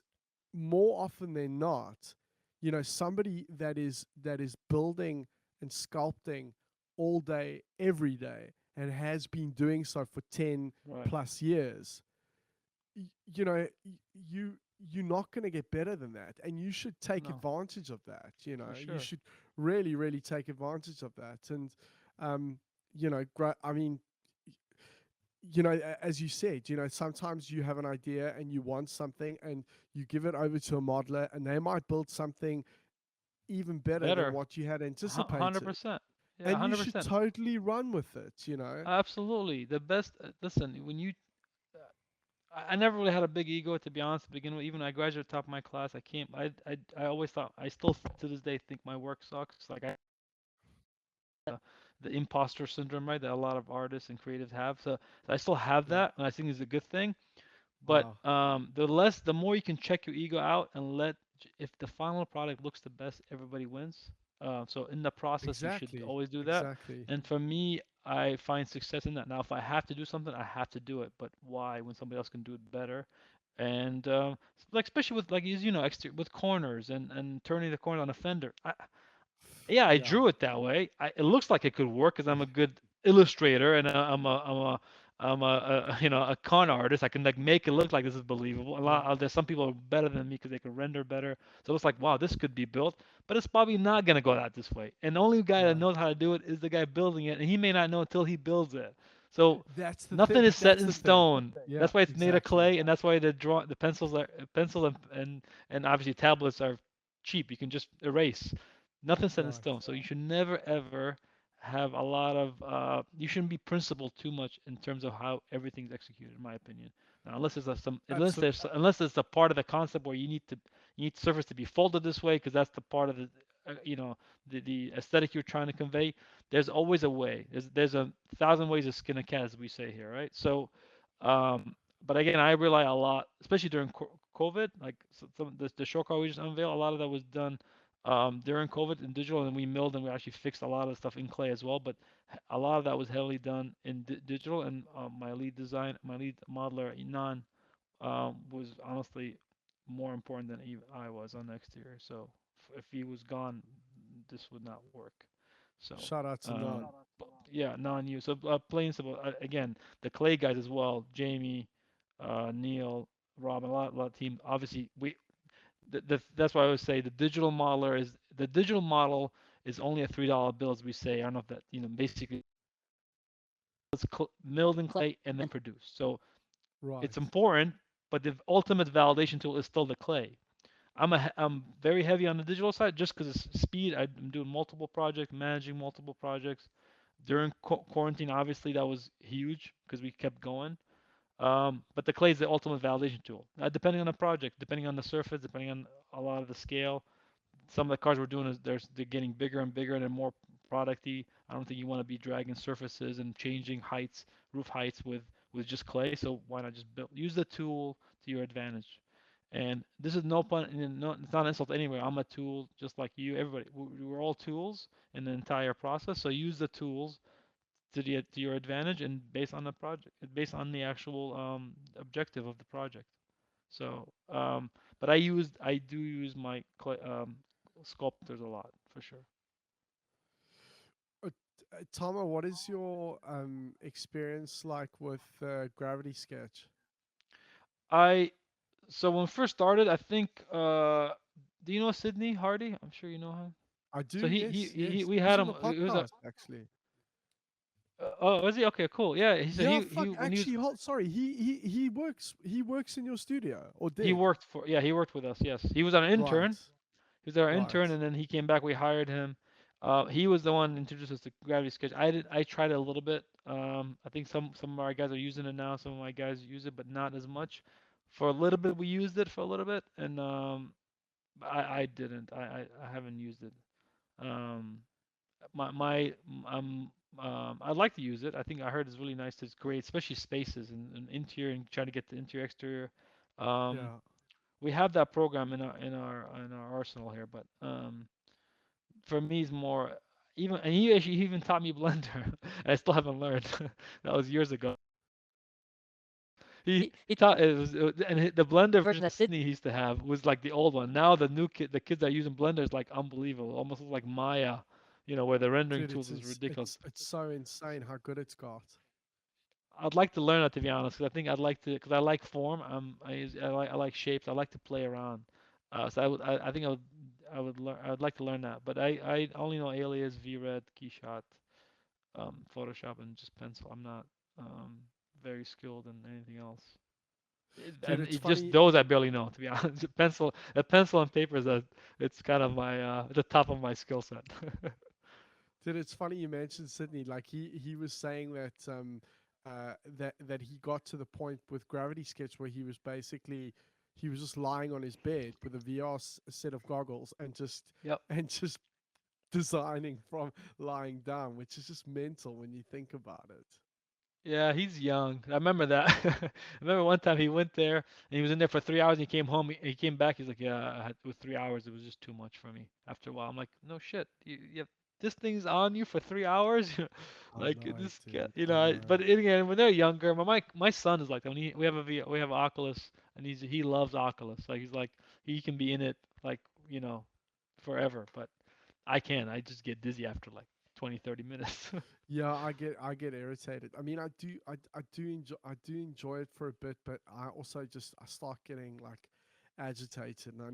more often than not, somebody that is building and sculpting all day, every day, and has been doing so for 10 Right. plus years, you know, you you're not going to get better than that, and you should take No, advantage of that. for You sure. should really, really take advantage of that, and um, I mean, as you said, sometimes you have an idea and you want something, and you give it over to a modeler, and they might build something even better than Better. what you had Hundred anticipated. percent. Yeah, And you hundred should percent. totally run with it. Absolutely. The best. Listen, when you I never really had a big ego to be honest to begin with. Even I graduated top of my class. I came. I always thought I still to this day think my work sucks. Like the imposter syndrome, right? That a lot of artists and creatives have. So I still have Yeah. that, and I think it's a good thing. But Wow. the more you can check your ego out and if the final product looks the best, everybody wins. So in the process, you should Exactly. always do that. Exactly. And for me, I find success in that. Now, if I have to do something, I have to do it. But why when somebody else can do it better? And like especially with like with corners and turning the corner on a fender. Yeah, I Yeah. drew it that way. It looks like it could work because I'm a good illustrator and I'm a con artist. I can like make it look like this is believable. Yeah. There's some people are better than me because they can render better. So it's like, wow, this could be built, but it's probably not gonna go out this way. And the only guy that No. knows how to do it is the guy building it, and he may not know until he builds it. So That's the nothing thing. is set That's in the thing. stone. Yeah, That's why it's made of exactly. clay, and that's why the pencils are pencils and obviously tablets are cheap. You can just erase. Nothing's set in Right. stone. So you should never ever have a lot of you shouldn't be principled too much in terms of how everything's executed, in my opinion. Now, Absolutely. unless there's a part of the concept where you need surface to be folded this way because that's the part of the the aesthetic you're trying to convey. There's always a way. There's a thousand ways to skin a cat, as we say here, right? So, um, but again, I rely a lot, especially during COVID. Like some the short car we just unveiled, a lot of that was done during COVID in digital, and we milled and we actually fixed a lot of stuff in clay as well. But a lot of that was heavily done in digital, and my lead modeler Inan was honestly more important than I was on the exterior. So if he was gone, this would not work. So Shout out to none. yeah, non-you. So plain simple. Again, the clay guys as well. Jamie, Neil, Rob, a lot of team. Obviously, that's why I always say the digital model is only a $3 bill, as we say. I don't know if that basically it's milled in clay and then produced. So Right. it's important, but the ultimate validation tool is still the clay. I'm very heavy on the digital side just because it's speed. I'm doing multiple projects, managing multiple projects. During quarantine, obviously that was huge because we kept going. But the clay is the ultimate validation tool. Depending on the project, depending on the surface, depending on a lot of the scale, some of the cars we're doing is they're getting bigger and bigger and they're more producty. I don't think you want to be dragging surfaces and changing heights, roof heights with just clay. So why not just use the tool to your advantage? And this is no pun, no, it's not an insult anywhere. I'm a tool just like you. Everybody, we're all tools in the entire process. So use the tools to your advantage and based on the project, based on the actual objective of the project. So, but I do use my sculptors a lot for sure. Uh, Tama, what is your experience like with Gravity Sketch? I so when we first started, I think do you know Sydney Hardy? I'm sure you know him. I do, So yes, yes. we He was had on him. the He was a podcast actually. oh, was he? Okay, cool. Yeah, so Yeah, he fuck. when Actually, hold. Sorry, he works in your studio or he did. worked for yeah he worked with us. Yes, he was an Right, intern. He was our intern, right. and then he came back. We hired him. He was the one who introduced us to Gravity Sketch. I tried it a little bit. I think some of our guys are using it now. Some of my guys use it, but not as much. For a little bit, we used it for a little bit, and I didn't. I haven't used it. Um, my I'd like to use it. I think I heard it's really nice. It's great, especially spaces and interior and trying to get the interior exterior. Um, Yeah, we have that program in our arsenal here, but for me it's more even and he even taught me Blender. And I still haven't learned. That was years ago. He taught the Blender version that Sydney used to have was like the old one. Now the kids that are using Blender is like unbelievable. Almost looks like Maya, where the rendering dude, tools is ridiculous. it's so insane how good it's got. I'd like to learn that to be honest, because I think I'd like to, because I like form. I like shapes. I like to play around. So I think I would like to learn that. But I only know Alias, VRED, Keyshot, Photoshop, and just pencil. I'm not um, very skilled in anything else. Dude, And it's just funny. those I barely know to be honest. Pencil and paper is it's kind of my the top of my skill set. Dude, it's funny you mentioned Sydney. Like he was saying that that he got to the point with Gravity Sketch where he was basically he was just lying on his bed with a VR set of goggles and just Yep. and just designing from lying down, which is just mental when you think about it. Yeah, he's young. I remember that. I remember one time he went there and he was in there for 3 hours. And he came home. He came back. He's like, "Yeah, with 3 hours, it was just too much for me." After a while, I'm like, "No shit. This thing's on you for 3 hours. I Like know, this, dude. you I know." know. But again, when they're younger, my son is like that. We have Oculus, and he loves Oculus. Like he's like he can be in it like you know forever. But I can't. I just get dizzy after like 20, 30 minutes. Yeah, I get irritated. I mean, I do enjoy it for a bit, but I also just I start getting like agitated, and I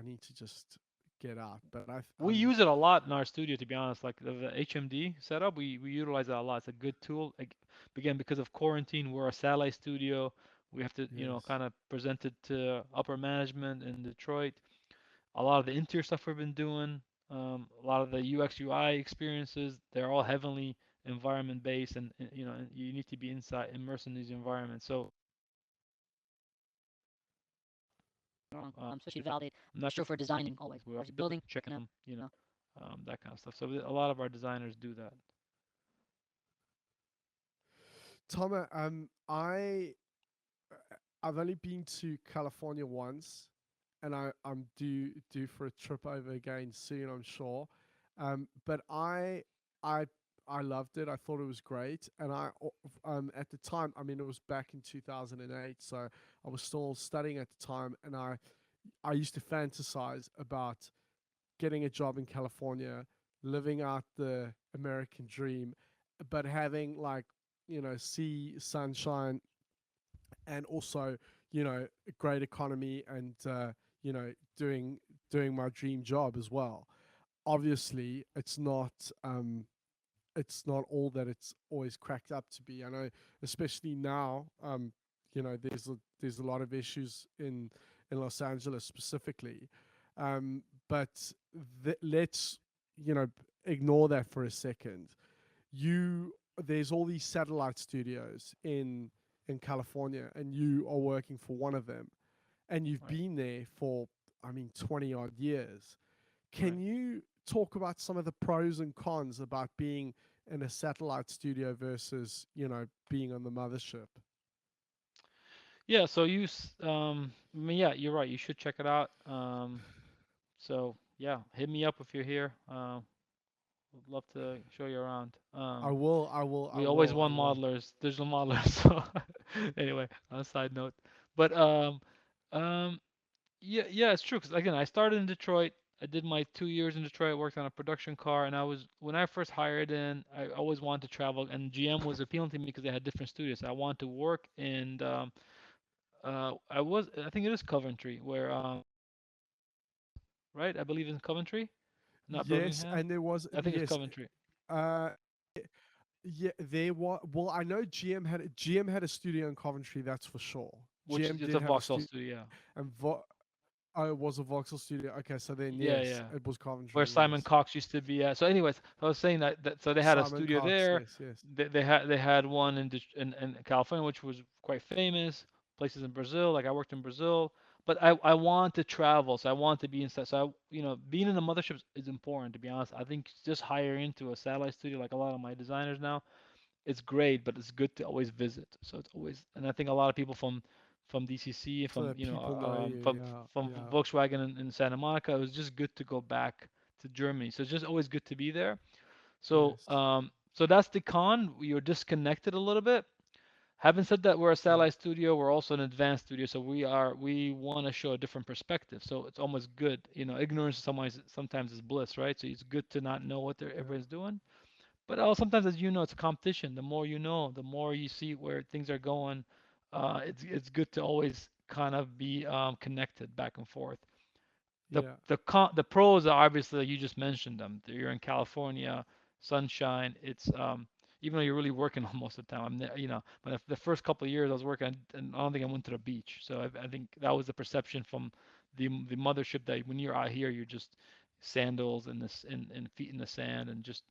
need to just get out. But We use it a lot in our studio, to be honest. Like the HMD setup, we utilize that a lot. It's a good tool. Like, again, because of quarantine, we're a satellite studio. We have to, yes. kind of present it to upper management in Detroit. A lot of the interior stuff we've been doing, a lot of the UX UI experiences, they're all heavily environment based, and and you need to be inside, immersed in these environments. So especially validate. I'm not sure for designing always. We're always building, checking them, that kind of stuff. So a lot of our designers do that. Tom, I've only been to California once, and I'm due for a trip over again soon, I'm sure. But I I loved it. I thought it was great, and at the time, I mean, it was back in 2008, so I was still studying at the time, and I used to fantasize about getting a job in California, living out the American dream, but having like sea, sunshine, and also a great economy, and doing my dream job as well. Obviously, it's not all that it's always cracked up to be. I know, especially now, there's a lot of issues in Los Angeles specifically, but let's you know ignore that for a second. You There's all these satellite studios in California, and you are working for one of them, and you've Right. been there for, I mean, 20 odd years. Can Right. you talk about some of the pros and cons about being in a satellite studio versus, being on the mothership? Yeah, so I mean, yeah, you're right. You should check it out. So yeah, hit me up if you're here. Would love to show you around. I will. I will. I We always will. I want will. modelers, digital modelers. So anyway, on a side note, but um, yeah, yeah, it's true. Because again, I started in Detroit. I did my 2 years in Detroit. I worked on a production car, and I was when I first hired in, I always wanted to travel, and GM was appealing to me because they had different studios. I wanted to work, and I think it is Coventry, where right? I believe in Coventry, not Yes, Birmingham. and there was I think it's yes. Coventry, Uh, yeah, there was. Well, I know GM had a studio in Coventry. That's for sure. which GM it's did a have a Vauxhall studio, studio. and oh, it was a Vauxhall studio. Okay, so then Yeah, yes, yeah. it was Where Coventry. Simon Yes, Cox used to be at. So, anyways, I was saying that so they had a Simon studio Cox. there. Yes, yes. They had one in California, which was quite famous. Places in Brazil, like I worked in Brazil. But I want to travel, so I want to be inside. So being in the mothership is important. To be honest, I think just hiring into a satellite studio, like a lot of my designers now, it's great, but it's good to always visit. So it's always, and I think a lot of people from DCC, So that people know you. Yeah, from yeah. Volkswagen in Santa Monica, it was just good to go back to Germany. So it's just always good to be there. So Yes. so that's the con. You're disconnected a little bit. Having said that, we're a Yeah, satellite studio. We're also an advanced studio, so we want to show a different perspective. So it's almost good. Ignorance sometimes is bliss, right? So it's good to not know what yeah, everybody's doing. But sometimes, as you know, it's a competition. The more you know, the more you see where things are going. It's good to always kind of be connected back and forth. The yeah, the pros are obviously you just mentioned them. You're in California, sunshine. It's even though you're really working most of the time. I'm there, but if the first couple of years I was working, and I don't think I went to the beach. So I think that was the perception from the mothership that when you're out here, you're just sandals and this and feet in the sand and just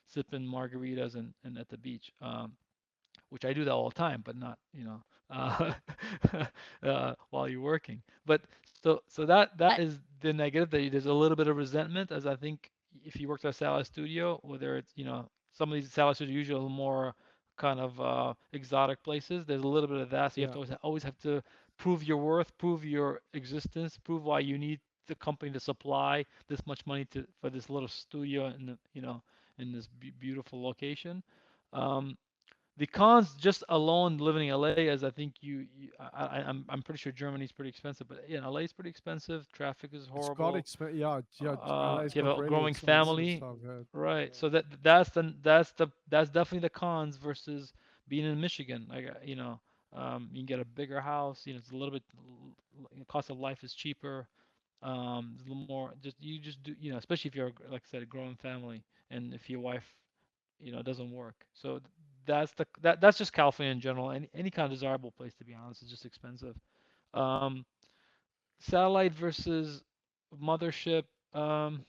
sipping margaritas and at the beach. Which I do that all the time, but not uh, while you're working. But so that is the negative. That there's a little bit of resentment, as I think if you worked at a salad studio, whether it's some of these salad studios are usually a little more kind of exotic places. There's a little bit of that, so you have yeah, to always have to prove your worth, prove your existence, prove why you need the company to supply this much money for this little studio in in this beautiful location. Um, the cons just alone living in LA, as I think I'm pretty sure Germany's pretty expensive, but yeah, LA is pretty expensive. Traffic is it's got horrible. expensive. Yeah, yeah. LA's If you got have a really growing expensive family, stuff. Yeah, right? yeah, So that's definitely the cons versus being in Michigan. Like you can get a bigger house. It's a little bit cost of life is cheaper. It's a little more just you just do especially if you're like I said a growing family and if your wife it doesn't work. So that's just California in general. Any kind of desirable place to be honest is just expensive. Um, Satellite versus mothership. Um,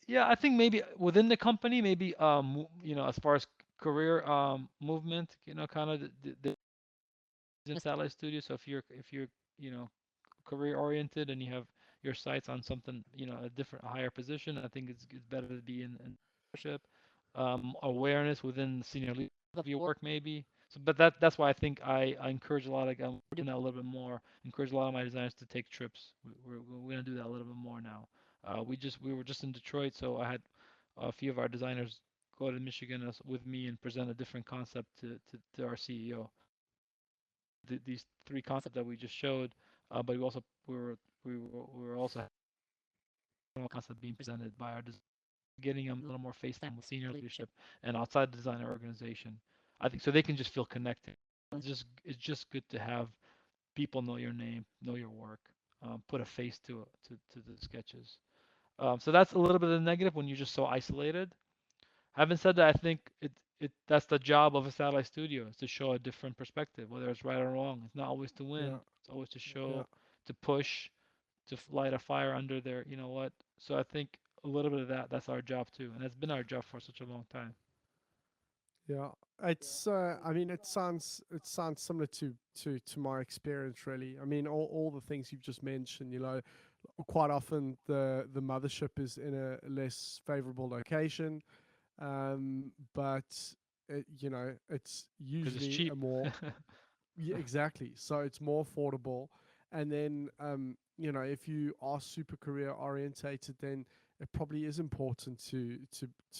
yeah, I think maybe within the company, maybe as far as career movement, kind of in satellite studio. So if you're you know career oriented and you have your sights on something, a higher position, I think it's better to be in leadership, awareness within the senior leadership of your work maybe. So, but that's why I think I encourage a lot of we're doing that a little bit more. Encourage a lot of my designers to take trips. We're gonna do that a little bit more now. We were just in Detroit, so I had a few of our designers go to Michigan with me and present a different concept to our CEO. These three concepts that we just showed, but we were also concept being presented by our design, getting them a little more face time with senior leadership and outside the designer organization. I think so they can just feel connected. It's just good to have people know your name, know your work, put a face to the sketches. So that's a little bit of the negative when you're just so isolated. Having said that, I think that's the job of a satellite studio is to show a different perspective, whether it's right or wrong. It's not always to yeah, win. It's always to yeah, show, to push, to light a fire under there. You know what? So I think a little bit of that's our job too, and that's been our job for such a long time. yeah. It's. I mean, it sounds similar to my experience. Really. I mean, all the things you've just mentioned. Quite often the mothership is in a less favorable location. But it's because it's usually cheap. a more. Yeah, exactly. So it's more affordable. And then, if you are super career orientated, then it probably is important to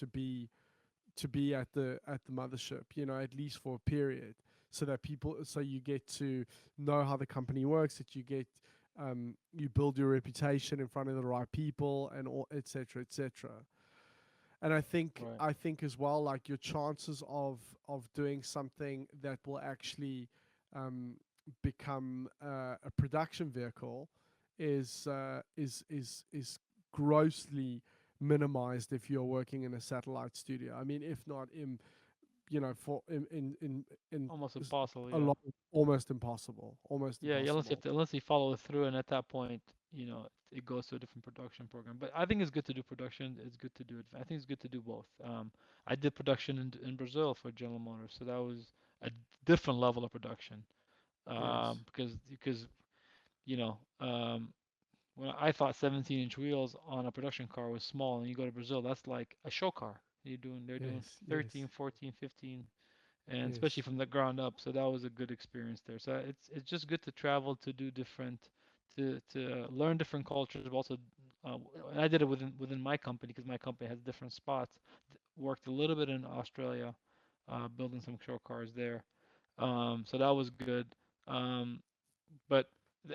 be at the mothership, at least for a period, so you get to know how the company works, that you build your reputation in front of the right people, and all, etc., etc. And I think Right. I think as well, like your chances of doing something that will actually um, become a production vehicle is grossly minimized if you're working in a satellite studio. I mean, if not for in Almost s- impossible. a Yeah. lot, almost impossible, almost Yeah. Yeah. impossible. Unless you follow it through, and at that point, it goes to a different production program. But I think it's good to do production. It's good to do it. I think it's good to do both. I did production in Brazil for General Motors, so that was a different level of production. Yes, Because you know, when I thought 17-inch wheels on a production car was small, and you go to Brazil, that's like a show car. They're doing yes, yes, 13, 14, 15, and especially yes, from the ground up. So that was a good experience there. So it's just good to travel, to do different, to learn different cultures, but also, and I did it within my company because my company has different spots. Worked a little bit in Australia, building some show cars there. So that was good. Um, but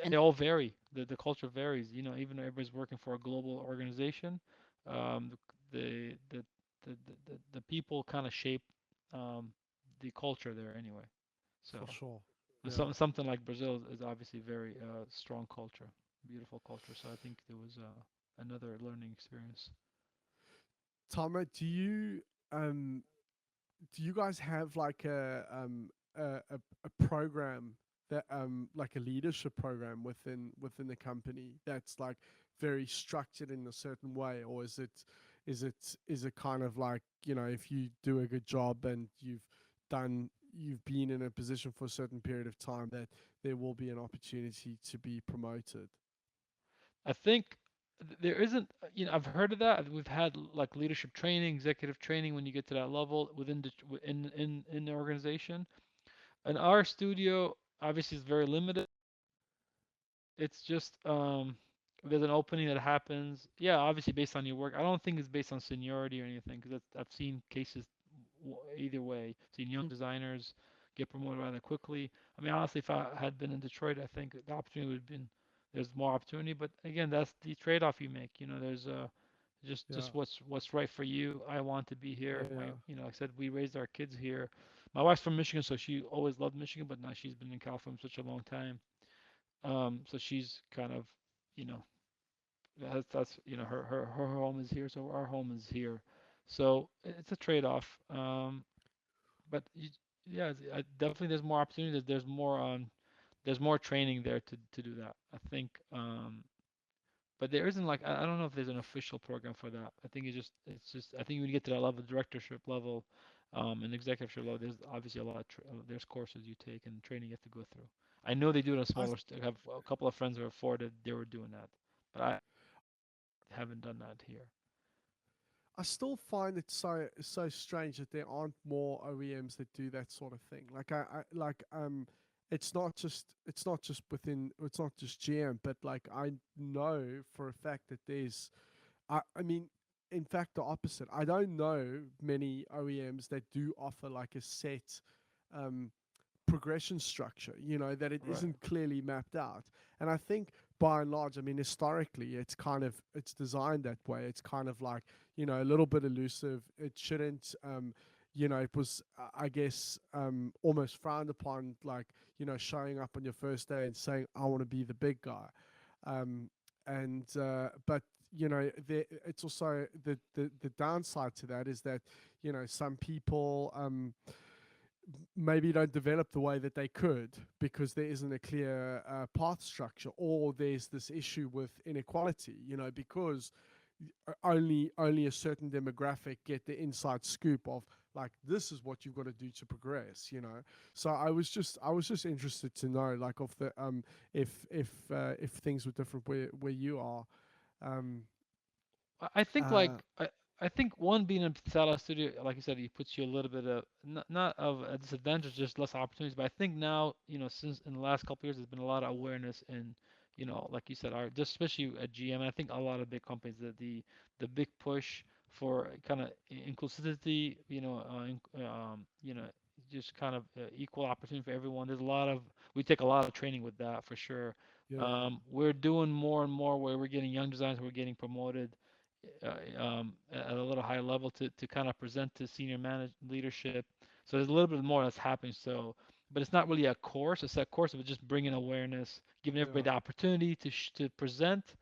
and they all vary. The culture varies. Even though everybody's working for a global organization, um, the the the people kind of shape um, the culture there anyway. for So sure. Yeah. something like Brazil is obviously very strong culture, beautiful culture. So I think there was another learning experience. Tama, um do you guys have like a program that like a leadership program within the company that's like very structured in a certain way, or is it kind of like, if you do a good job and you've been in a position for a certain period of time, that there will be an opportunity to be promoted? I think there isn't, I've heard of that. We've had like leadership training, executive training when you get to that level within in the organization. And our studio obviously is very limited. It's just there's an opening that happens. Yeah, obviously based on your work. I don't think it's based on seniority or anything because I've seen cases either way. Seen young designers get promoted rather quickly. I mean, honestly, if I had been in Detroit, I think the opportunity would have been there's more opportunity. But again, that's the trade-off you make. There's just Yeah, what's right for you. I want to be here. yeah, Like I said, we raised our kids here. My wife's from Michigan, so she always loved Michigan, but now she's been in California for such a long time. So she's kind of, you know, that's her home is here, so our home is here. So it's a trade-off. But yeah, definitely there's more opportunity. There's more training there to do that. I think. But there isn't like I don't know if there's an official program for that. I think it's just I think when you get to that level, directorship level, and executiveship level, there's obviously a lot of there's courses you take and training you have to go through. I know they do it on a I smaller. I have a couple of friends who are afforded. They were doing that, but I haven't done that here. I still find it so strange that there aren't more OEMs that do that sort of thing. Like it's not just GM, but like I know for a fact that I mean, in fact, the opposite. I don't know many OEMs that do offer like a set um, progression structure, that it Right. isn't clearly mapped out. And I think by and large, I mean, historically, it's designed that way. It's kind of like, a little bit elusive. It shouldn't, it was, I guess, almost frowned upon, like, showing up on your first day and saying, I want to be the big guy. But it's also the downside to that is that, some people, maybe don't develop the way that they could because there isn't a clear path structure, or there's this issue with inequality, because only a certain demographic get the inside scoop of, like, this is what you've got to do to progress, so I was just interested to know, like, of the if things were different where you are. um I think like uh I think one being in satellite studio, like you said, it puts you a little bit of not of a disadvantage, just less opportunities. But I think now, since in the last couple years, there's been a lot of awareness in, like you said, our just especially at GM. I think a lot of big companies that the big push for kind of inclusivity, just kind of equal opportunity for everyone. There's a lot of we take a lot of training with that for sure. Yeah. We're doing more and more where we're getting young designers, we're getting promoted at a little higher level to kind of present to senior manage leadership. So there's a little bit more that's happening. So, but it's not really a set course, but just bringing awareness, giving everybody Yeah. the opportunity to present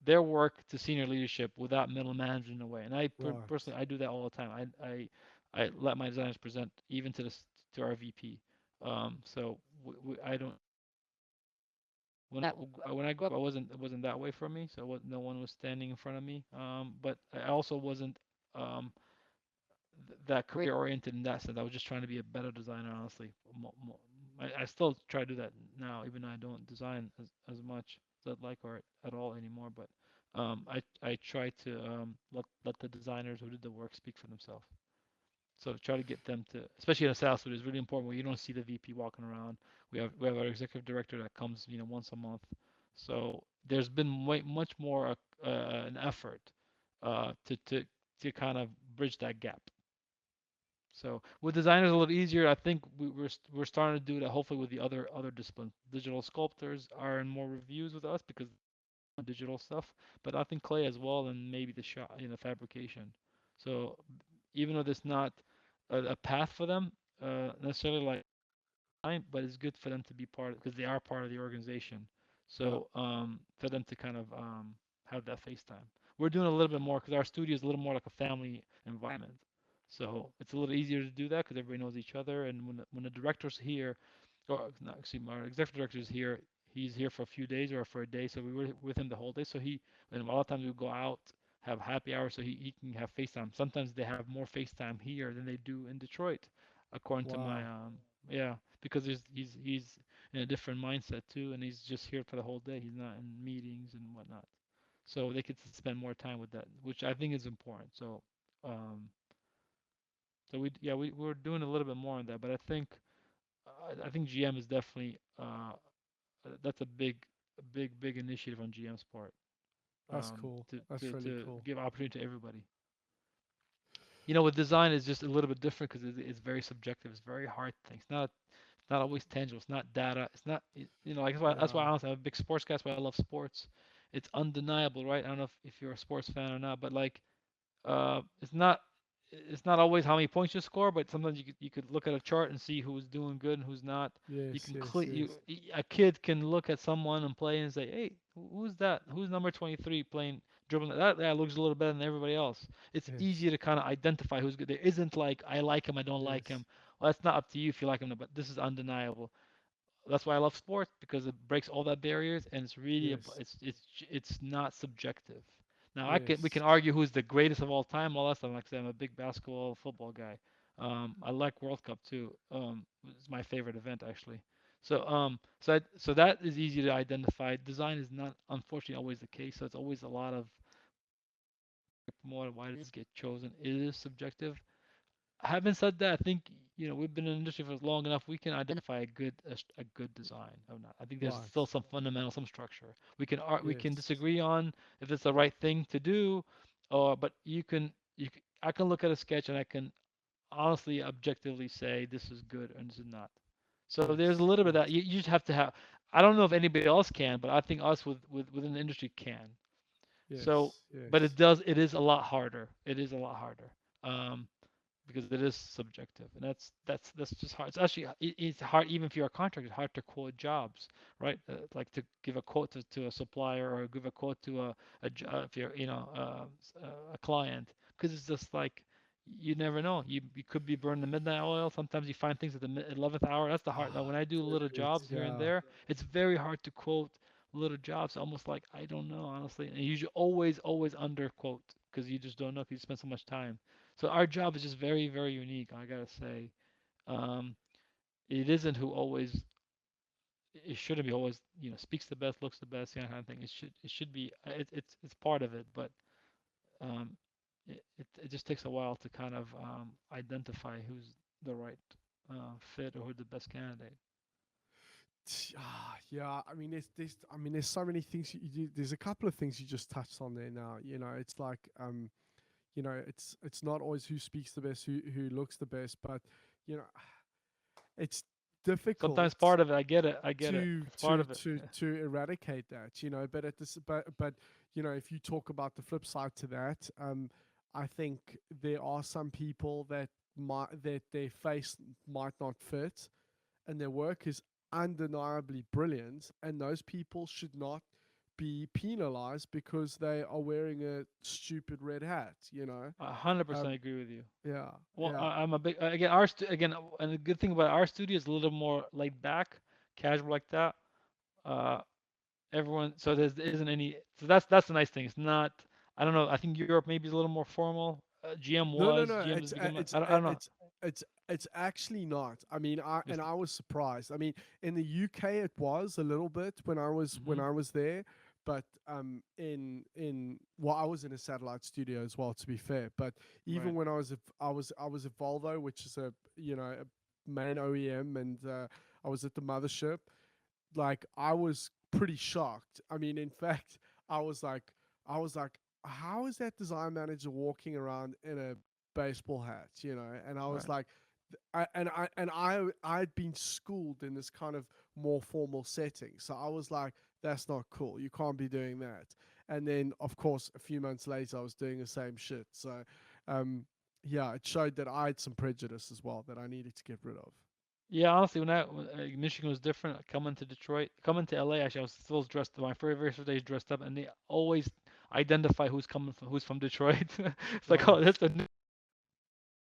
their work to senior leadership without middle management in a way. And Right. personally, I do that all the time. I let my designers present even to our VP. So I don't when I grew up, it wasn't that way for me. So no one was standing in front of me. But I also wasn't um, that career oriented in that sense. I was just trying to be a better designer, honestly. I still try to do that now, even though I don't design as much as I'd like or at all anymore. But I try to let the designers who did the work speak for themselves. So try to get them to, especially in a sales suite, is really important where you don't see the VP walking around. We have our executive director that comes, once a month. So there's been much more an effort to kind of bridge that gap. So with designers a little easier. I think we're starting to do that. Hopefully with the other disciplines, digital sculptors are in more reviews with us because digital stuff. But I think clay as well, and maybe the shot, fabrication. So even though there's not a path for them necessarily like time, but it's good for them to be part because they are part of the organization. Yeah. So for them to kind of have that FaceTime. We're doing a little bit more because our studio is a little more like a family environment. So it's a little easier to do that because everybody knows each other. And when the director's here, or not, excuse me, our executive director is here. He's here for a few days or for a day, so we were with him the whole day. So and a lot of times we go out, have happy hour, so he can have FaceTime. Sometimes they have more FaceTime here than they do in Detroit, according to my Wow. yeah, because he's in a different mindset too, and he's just here for the whole day. He's not in meetings and whatnot, so they could spend more time with that, which I think is important. Um, so we're doing a little bit more on that, but I think GM is definitely that's a big initiative on GM's part That's cool. to, That's to really to cool. give opportunity to everybody. With design is just a little bit different because it's very subjective. It's very hard thing. It's not always tangible. It's not data. It's not like that's why Yeah. honestly I'm a big sports guy. That's why I love sports. It's undeniable, right? I don't know if you're a sports fan or not, but like it's not always how many points you score, but sometimes you could look at a chart and see who's doing good and who's not. You Yes. can Yes. Yes. a kid can look at someone and play and say, "Hey, who's that? Who's number 23 playing dribbling? That guy looks a little better than everybody else." It's Yes. easy to kind of identify who's good. There isn't like I like him, I don't like Yes. him. Well, that's not up to you if you like him, but this is undeniable. That's why I love sports because it breaks all that barriers and it's really Yes. it's not subjective. Now we can Yes. argue who's the greatest of all time. All that stuff. Like I said, I'm a big basketball football guy. I like World Cup too. It's my favorite event actually. So that is easy to identify. Design is not unfortunately always the case. So it's always a lot of promoted. Why does this get chosen? It is subjective. Having said that, I think we've been in the industry for long enough. We can identify a good design or not. I think there's Right. still some fundamental, some structure. We can Yes. disagree on if it's the right thing to do, or but I can look at a sketch and I can honestly, objectively say this is good and this is not. So there's a Yes. little bit of that. Yes. You just have to have. I don't know if anybody else can, but I think us within the industry can. So, Yes. but Yes. it is a lot harder. It is a lot harder. Um, because it is subjective, and that's just hard. It's actually it's hard even if you're a contractor. It's hard to quote jobs, right? Like to give a quote to a supplier or give a quote to if you're a client, because it's just like you never know. You could be burning the midnight oil. Sometimes you find things at the 11th hour. That's the hard. Now, Ah, when I do little dude. jobs here and Yeah. there, it's very hard to quote little jobs. Almost like I don't know honestly, and you should always under quote because you just don't know if you spend so much time. So our job is just very, very unique. I gotta say, um, it isn't who always. It shouldn't be always. Speaks the best, looks the best, kind of thing. It should be. It's part of it, but um, it just takes a while to kind of identify who's the right fit or who the best candidate. Yeah, I mean, there's so many things there's a couple of things you just touched on there now. It's like, it's not always who speaks the best, who looks the best, but you know, it's Sometimes difficult part of it, I get it, I get it. to It's part to of it. to to eradicate that. But at this but if you talk about the flip side to that, I think there are some people that their face might not fit, and their work is undeniably brilliant, and those people should not be penalized because they are wearing a stupid red hat. 100% um agree with you. yeah, Well, yeah. I'm a big again and the good thing about our studio is a little more laid back, casual like that. Uh, everyone, so there isn't any. So that's the nice thing. It's not. I don't know. I think Europe maybe is a little more formal. No, no, no. GM has It's become. I uh, don't know. it's actually not. I mean, It's, I was surprised. I mean, in the UK it was a little bit when hmm I was there, but well, I was in a satellite studio as well. To be fair, but even right, when I was at Volvo, which is a main OEM, and I was at the mothership. Like, I was pretty shocked. I mean, in fact, I was like, I was like, how is that design manager walking around in a baseball hat? And I was right. like, I'd been schooled in this kind of more formal setting, so I was like, that's not cool. You can't be doing that. And then, of course, a few months later, I was doing the same shit. So, um, yeah, it showed that I had some prejudice as well that I needed to get rid of. Yeah, honestly, Michigan was different. Coming to Detroit, coming to LA, actually, I was still dressed. My very first day dressed up, and they always identify who's from Detroit. It's like, oh, Right. that's a new.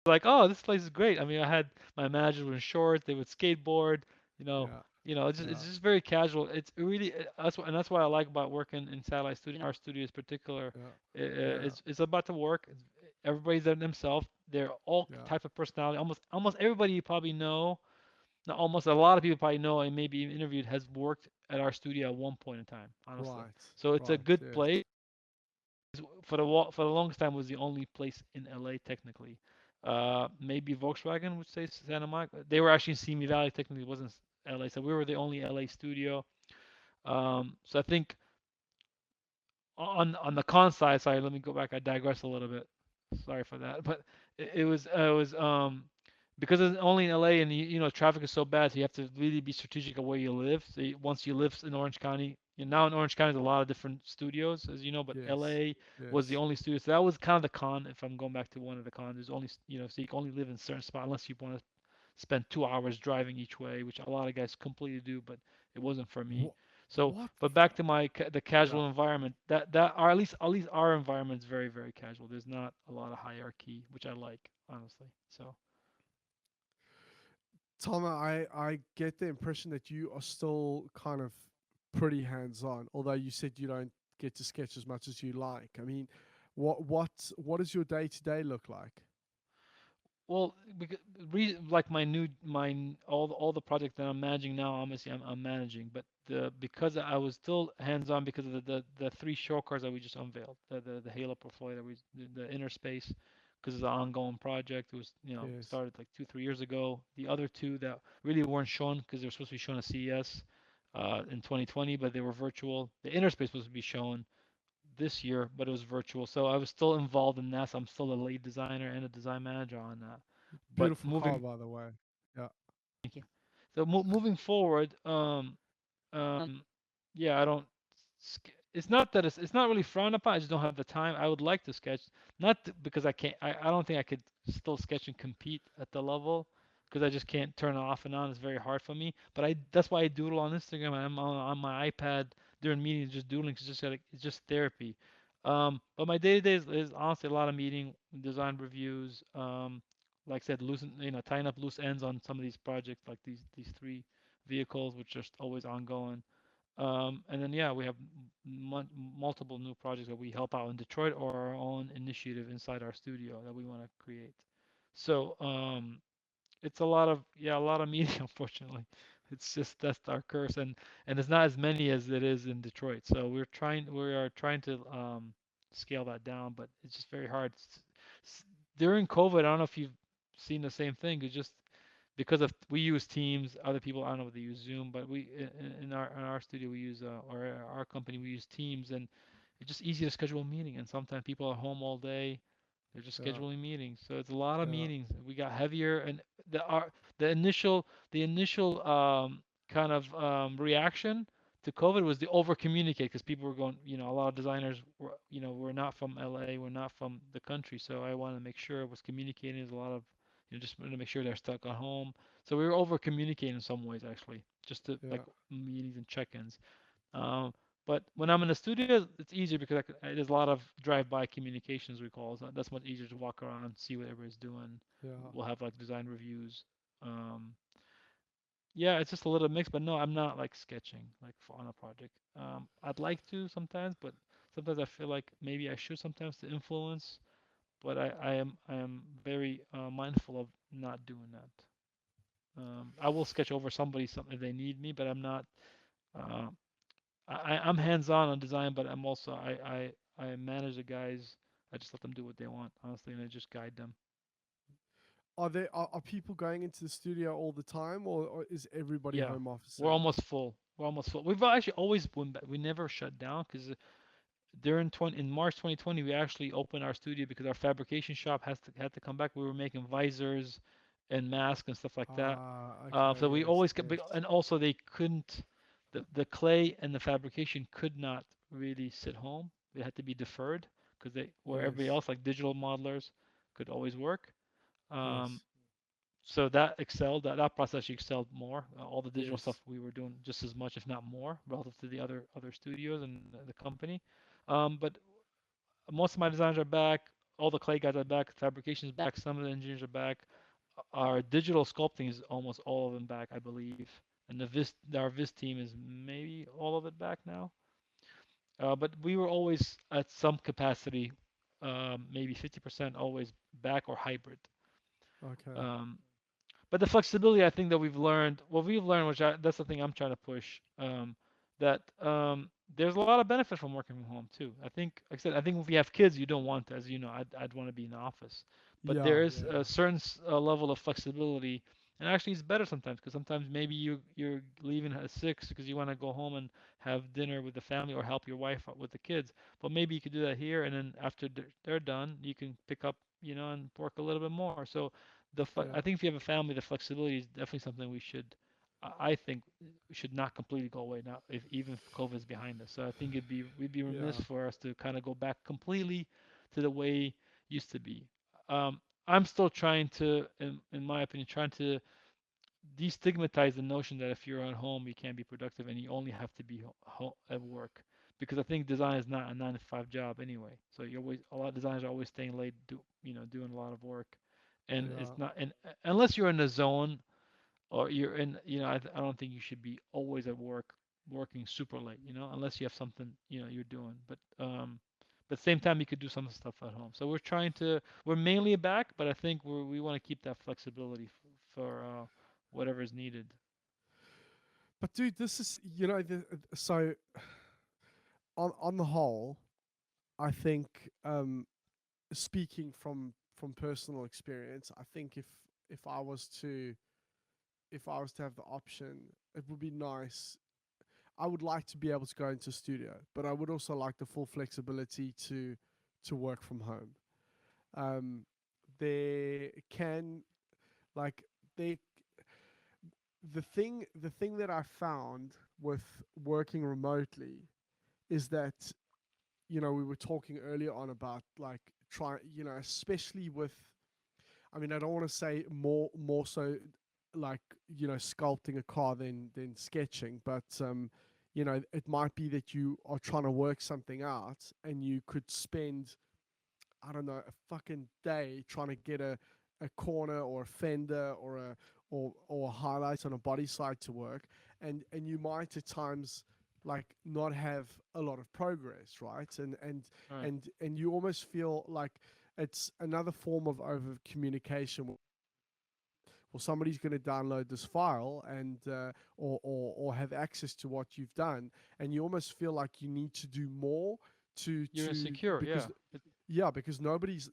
Like, oh, this place is great. I mean, I had my managers were in shorts. They would skateboard. You know, Yeah. it's Yeah. just very casual. It's really and that's what I like about working in satellite studio. Our studio is particular. Yeah. Yeah. It's about the work. Everybody's there themselves. They're all Yeah. type of personality. Almost everybody you probably know. Not almost a lot of people probably know and maybe even interviewed has worked at our studio at one point in time. Honestly, Right. so it's a Right. good Yes. place for the longest time was the only place in LA technically. Maybe Volkswagen would say Santa Monica. They were actually in Simi Valley. Technically, it wasn't LA, so we were the only LA studio. So I think on the con side, sorry, let me go back. I digress a little bit. Sorry for that, but it was because it's only in LA and traffic is so bad, so you have to really be strategic of where you live. So once you live in Orange County, now in Orange County there's a lot of different studios, as you know, but Yes. LA was the Yes. only studio. So that was kind of the con. If I'm going back to one of the cons, there's only so you can only live in certain spot unless you want to spend 2 hours driving each way, which a lot of guys completely do, but it wasn't for me. What? So, What? but back to the Yeah. casual environment, that or at least our environment is very very casual. There's not a lot of hierarchy, which I like honestly. So, Tom, I get the impression that you are still kind of pretty hands-on, although you said you don't get to sketch as much as you like. I mean, what does your day-to-day look like? well, because like all the projects that I'm managing now, obviously I'm managing, but because I was still hands on because of the three show cars that we just unveiled, the Halo portfolio that the inner space, because it's an ongoing project. It was Yes. started like 2 3 years ago. The other two that really weren't shown because they were supposed to be shown at CES in 2020, but they were virtual. The inner space was supposed to be shown this year, but it was virtual. So I was still involved in that. So I'm still a lead designer and a design manager on that. But Beautiful car, moving, by the way. Yeah. thank you. So moving forward, um, yeah, I don't. It's not that it's not really frowned upon. I just don't have the time. I would like to sketch, not because I can't. I don't think I could still sketch and compete at the level because I just can't turn it off and on. It's very hard for me. But that's why I doodle on Instagram. I'm on my iPad during meetings, just doodling. It's just therapy. But my day to day is honestly a lot of meeting, design reviews. Like I said, tying up loose ends on some of these projects, like these three vehicles, which are always ongoing. And then yeah, we have multiple new projects that we help out in Detroit or our own initiative inside our studio that we want to create. So it's a lot of media, unfortunately. It's just that's our curse, and it's not as many as it is in Detroit. So we are trying to scale that down, but it's just very hard. during COVID, I don't know if you've seen the same thing. It's just because of we use Teams. Other people, I don't know if they use Zoom, but we in our studio we use or our company we use Teams, and it's just easy to schedule a meeting. And sometimes people are home all day. They're just Yeah. scheduling meetings, so it's a lot of Yeah. meetings. We got heavier, and the initial kind of reaction to COVID was the over communicate because people were going, a lot of designers were, we're not from LA, we're not from the country, so I wanted to make sure it was communicating. There's a lot of, just wanted to make sure they're stuck at home. So we were over communicating in some ways actually, just to like Yeah. meetings and check-ins. Um, but when I'm in the studio, it's easier because there's a lot of drive-by communications we call. So that's much easier to walk around and see what everybody's doing. Yeah. We'll have like design reviews. Um, yeah, it's just a little mix, but no, I'm not like sketching like on a project. I'd like to sometimes, but sometimes I feel like maybe I should sometimes to influence. But I am very mindful of not doing that. I will sketch over somebody something if they need me, but I'm not. Uh, I'm hands-on on design, but I'm also I manage the guys. I just let them do what they want, honestly, and I just guide them. Are people going into the studio all the time, or is everybody Yeah, home we're officing? almost full. We're almost full. We've actually always went back. We never shut down because during 20 in March 2020 we actually opened our studio because our fabrication shop has to had to come back. We were making visors and masks and stuff like that. Ah, So okay, we yes, always kept, yes, and also they couldn't, the clay and the fabrication could not really sit home. They had to be deferred because they where everybody yes, else like digital modelers could always work. Um, yes, so that excelled. That process actually excelled more. All the digital stuff yes, we were doing just as much, if not more, relative to the other studios and the company. But most of my designers are back. All the clay guys are back. Fabrication is back. Some of the engineers are back. Our digital sculpting is almost all of them back, I believe. And our Vis team is maybe all of it back now. But we were always at some capacity, maybe 50% always back or hybrid. okay, Um, but the flexibility I think that we've learned, that's the thing I'm trying to push, that there's a lot of benefit from working from home too. I think, like I said, I think if you have kids, you don't want to, as you know, I'd want to be in the office, but yeah, there is yeah, a certain level of flexibility, and actually it's better sometimes because sometimes maybe you're leaving at 6 because you want to go home and have dinner with the family or help your wife out with the kids, but maybe you could do that here, and then after they're done, you can pick up, and work a little bit more. So I yeah, think if you have a family, the flexibility is definitely something we should. I think we should not completely go away now, if even if COVID is behind us. So I think we'd be remiss yeah. for us to kind of go back completely to the way it used to be. I'm still trying to, in my opinion, trying to destigmatize the notion that if you're at home, you can't be productive and you only have to be at work. Because I think design is not a 9 to 5 job anyway. So a lot of designers are always staying late, doing a lot of work, and it's Yeah, not, and unless you're in the zone or you're in, I don't think you should be always at work working super late, unless you have something, you're doing. But same time you could do some stuff at home. So we're mainly back, but I think we want to keep that flexibility for whatever is needed. but dude, this is so on the whole, I think speaking from personal experience, I think if I was to if I was to have the option, it would be nice. I would like to be able to go into studio, but I would also like the full flexibility to work from home. Um, there can like they the thing that I found with working remotely is that we were talking earlier on about like try especially with I mean I don't want to say more so like sculpting a car than sketching, but it might be that you are trying to work something out and you could spend I don't know a fucking day trying to get a corner or a fender or a highlight on a body side to work, and you might at times like not have a lot of progress, right? All right. And you almost feel like it's another form of over communication. Well, somebody's going to download this file and or have access to what you've done, and you almost feel like you need to do more You're to insecure, because yeah. Yeah, because nobody's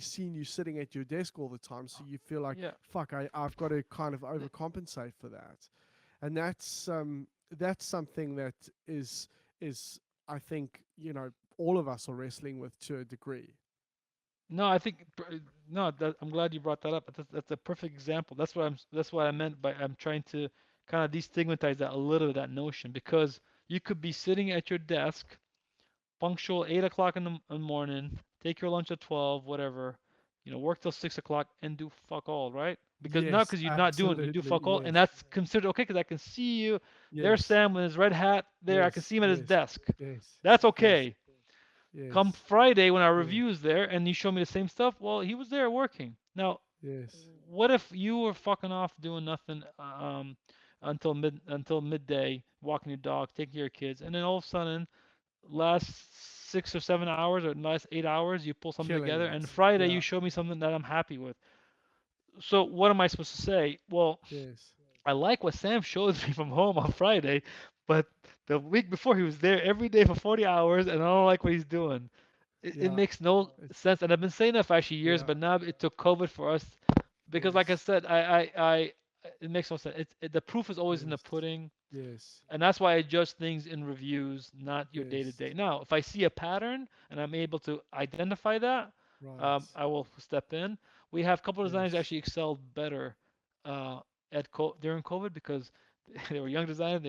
seen you sitting at your desk all the time, so you feel like, Yeah. fuck, I've got to kind of overcompensate for that. And that's something that is I think, all of us are wrestling with to a degree. No, I think no. I'm glad you brought that up. That's a perfect example. That's what I meant by I'm trying to kind of destigmatize that a little, that notion, because you could be sitting at your desk, punctual 8 o'clock in the morning, take your lunch at 12, whatever, work till 6 o'clock and do fuck all, right? Because not Yes, because you're not doing, you do absolutely. fuck all, and Yes. that's considered okay because I can see you. There's Yes. Sam with his red hat there. I can Yes. see him at his Yes. desk. Yes. That's Yes. okay. Come Yes. Friday when our Yes. review's there and you show me the same stuff, well, he was there working. Now, Yes. what if you were fucking off doing nothing until midday, walking your dog, taking care of your kids, and then all of a sudden, last 6 or 7 hours or last 8 hours, you pull something Killing together, and it. Friday you Yeah. show me something that I'm happy with. So what am I supposed to say? Well, Yes. I like what Sam shows me from home on Friday, but the week before he was there every day for 40 hours, and I don't like what he's doing. It Yeah. makes no It's sense, and I've been saying that for actually years, yeah. but now it took COVID for us because, like I Yes. said, it makes no sense. The proof is always in the Yes. pudding, Yes. and that's why I judge things in reviews, not your day to Yes. day. Now, if I see a pattern and I'm able to identify that, Right. I will step in. We have a couple of designers Yes. actually excelled better uh, during COVID because they were young designers.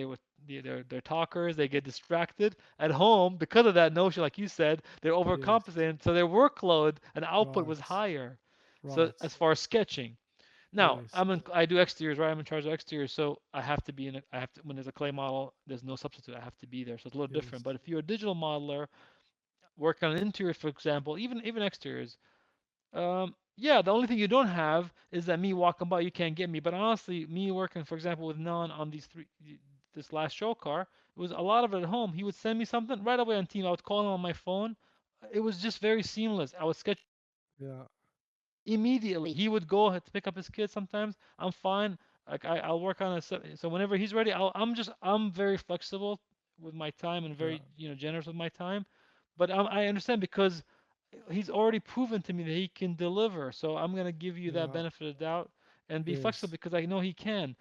They're talkers. They get distracted at home because of that notion, like you said. They're Yes. overcompensating, so their workload and output was Right. higher. So Right. as far as sketching, now, Yes. I do exteriors, right? I'm in charge of exteriors, so I have to be I have to, when there's a clay model, there's no substitute. I have to be there, so it's a little different. Yes. But if you're a digital modeler, working on interiors, for example, even exteriors, yeah, the only thing you don't have is that me walking by, you can't get me. But honestly, me working, for example, with Non on this last show car, it was a lot of it at home. He would send me something right away on team. I would call him on my phone. It was just very seamless. I would sketch Yeah. immediately. He would go to pick up his kids sometimes. I'm fine. Like I'll work on it. So whenever he's ready, I'm very flexible with my time and Yeah. very generous with my time. But I understand because he's already proven to me that he can deliver. So I'm gonna give you that Yeah. benefit of the doubt and be flexible Yes. because I know he can.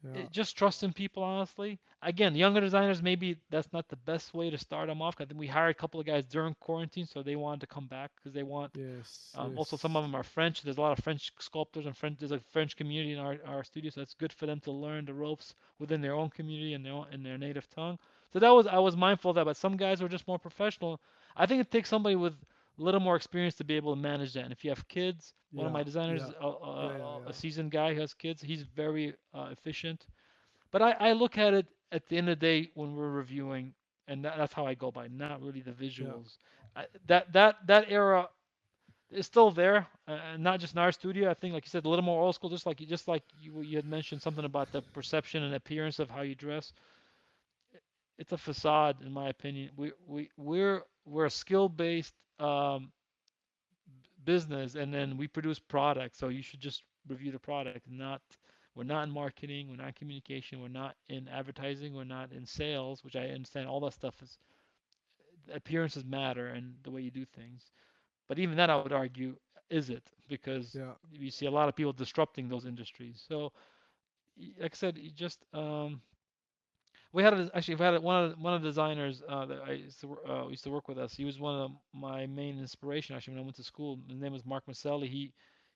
Yeah. Just trust in people, honestly. Again, younger designers, maybe that's not the best way to start them off. I think we hired a couple of guys during quarantine, so they wanted to come back because they want Yes. also, some of Yes. them are French. There's a lot of French sculptors and French. There's a French community in our studio, so it's good for them to learn the ropes within their own community and in their native tongue. So I was mindful of that. But some guys were just more professional. I think it takes somebody with a little more experience to be able to manage that. And if you have kids, one of Yeah. my designers, Yeah. Yeah. Yeah. a Yeah. seasoned guy who has kids, he's very efficient. But I look at it at the end of the day when we're reviewing, and that's how I go by, not really the Yeah. visuals. That era is still there, not just in our studio. I think, like you said, a little more old school, just like you had mentioned something about the perception and appearance of how you dress. It's a facade, in my opinion. We're a skill based business, and then we produce products. So you should just review the product. Not We're not in marketing, we're not in communication, we're not in advertising, we're not in sales, which I understand. All that stuff is appearances matter and the way you do things. But even that, I would argue, is it? Because Yeah. you see a lot of people disrupting those industries. So, like I said, you just we had one of the designers that I used to work with us. He was one of my main inspiration actually when I went to school. His name was Mark Maselli.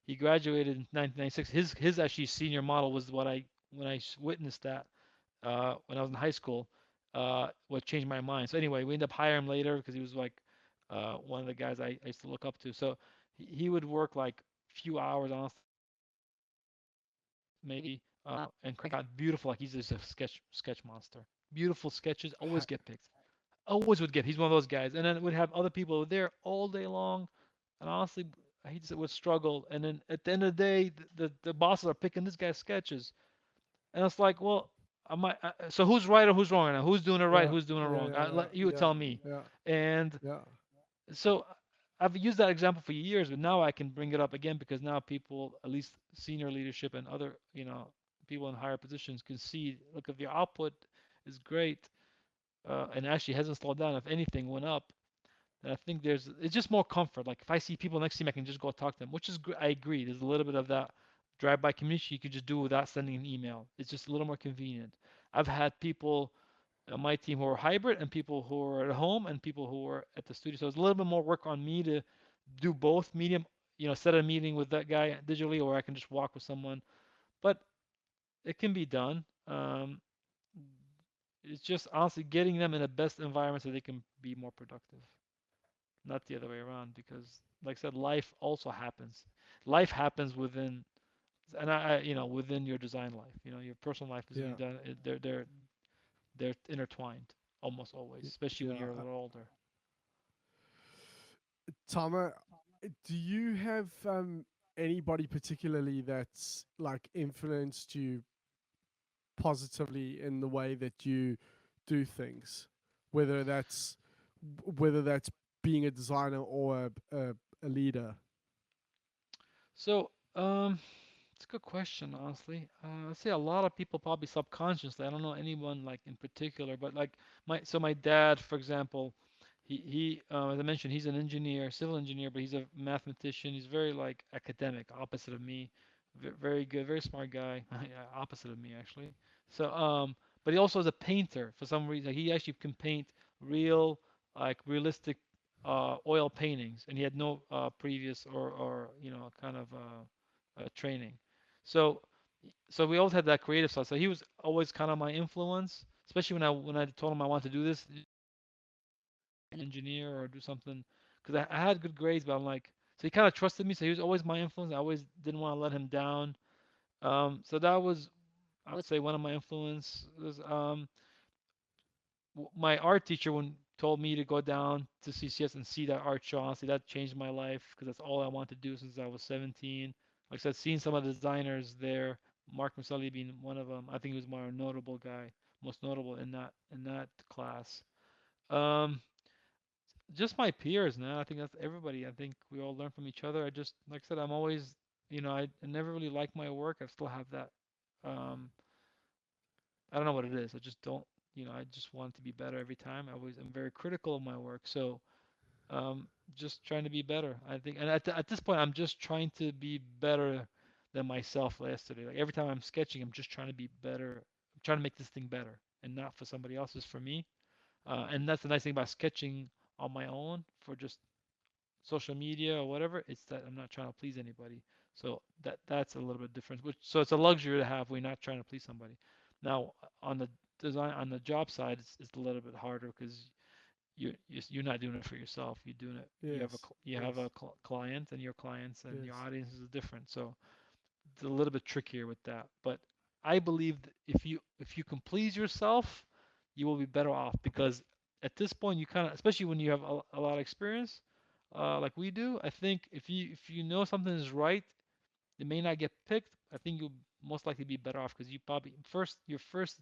He graduated in 1996. His actually senior model was when I witnessed that when I was in high school. What changed my mind. So anyway, we ended up hiring him later because he was like one of the guys I used to look up to. So he would work like few hours on maybe and crank out beautiful. Like he's just a sketch monster. Beautiful sketches always Ha- get picked. Always would get. He's one of those guys. And then we'd have other people who were there all day long. And honestly, he just would struggle. And then at the end of the day, the bosses are picking this guy's sketches. And it's like, well, so who's right or who's wrong right now? Who's doing it right? yeah. Who's doing it Yeah. wrong? Yeah. Yeah. You Yeah. tell me. Yeah. And Yeah. so I've used that example for years, but now I can bring it up again because now people, at least senior leadership and other, people in higher positions can see, look, if your output is great and actually hasn't slowed down, if anything went up, And I think it's just more comfort. Like if I see people next to me, I can just go talk to them, which is I agree. There's a little bit of that drive-by communication you could just do without sending an email. It's just a little more convenient. I've had people on my team who are hybrid and people who are at home and people who are at the studio. So it's a little bit more work on me to do both medium, set a meeting with that guy digitally, or I can just walk with someone. But it can be done. It's just honestly getting them in the best environment so they can be more productive, not the other way around. Because, like I said, life also happens. Life happens within, and within your design life. Your personal life is Yeah. being done. They're intertwined almost always, especially when Yeah. you're a little older. Tama, do you have anybody particularly that's like influenced you positively in the way that you do things, whether that's whether that's being a designer or a leader? So, it's a good question, honestly. I'd say a lot of people probably subconsciously. I don't know anyone like in particular, but like my dad, for example, as I mentioned, he's an engineer, civil engineer, but he's a mathematician. He's very like academic, opposite of me. Very good, very smart guy. Yeah, opposite of me actually. So, but he also is a painter for some reason. He actually can paint real, like realistic, oil paintings, and he had no previous or kind of training. So so we always had that creative side. So he was always kind of my influence, especially when I told him I wanted to do this, engineer or do something, because I had good grades, but I'm like, so he kind of trusted me. So he was always my influence. I always didn't want to let him down. So that was, I would say, one of my influences. My art teacher when told me to go down to CCS and see that art show. Honestly, that changed my life because that's all I wanted to do since I was 17. Like I said, seeing some of the designers there, Mark Maselli being one of them, I think he was my notable guy, most notable in that class. Um, just my peers, man. I think that's everybody. I think we all learn from each other. I just, like I said, I'm always, I never really like my work. I still have that. Um, I don't know what it is. I just don't, I just want it to be better every time. I'm very critical of my work. So, just trying to be better. I think, and at this point, I'm just trying to be better than myself yesterday. Like every time I'm sketching, I'm just trying to be better. I'm trying to make this thing better and not for somebody else, just for me. And that's the nice thing about sketching on my own for just social media or whatever. It's that I'm not trying to please anybody. So that's a little bit different. So it's a luxury to have. We're not trying to please somebody. Now on the on the job side, it's a little bit harder because you're not doing it for yourself. You're doing it. Yes. You have Yes. a client, and your clients and your Yes. audience is different. So it's a little bit trickier with that. But I believe that if you can please yourself, you will be better off because at this point you kind of, especially when you have a lot of experience, like we do. I think if you know something is right, it may not get picked. I think you'll most likely be better off because you probably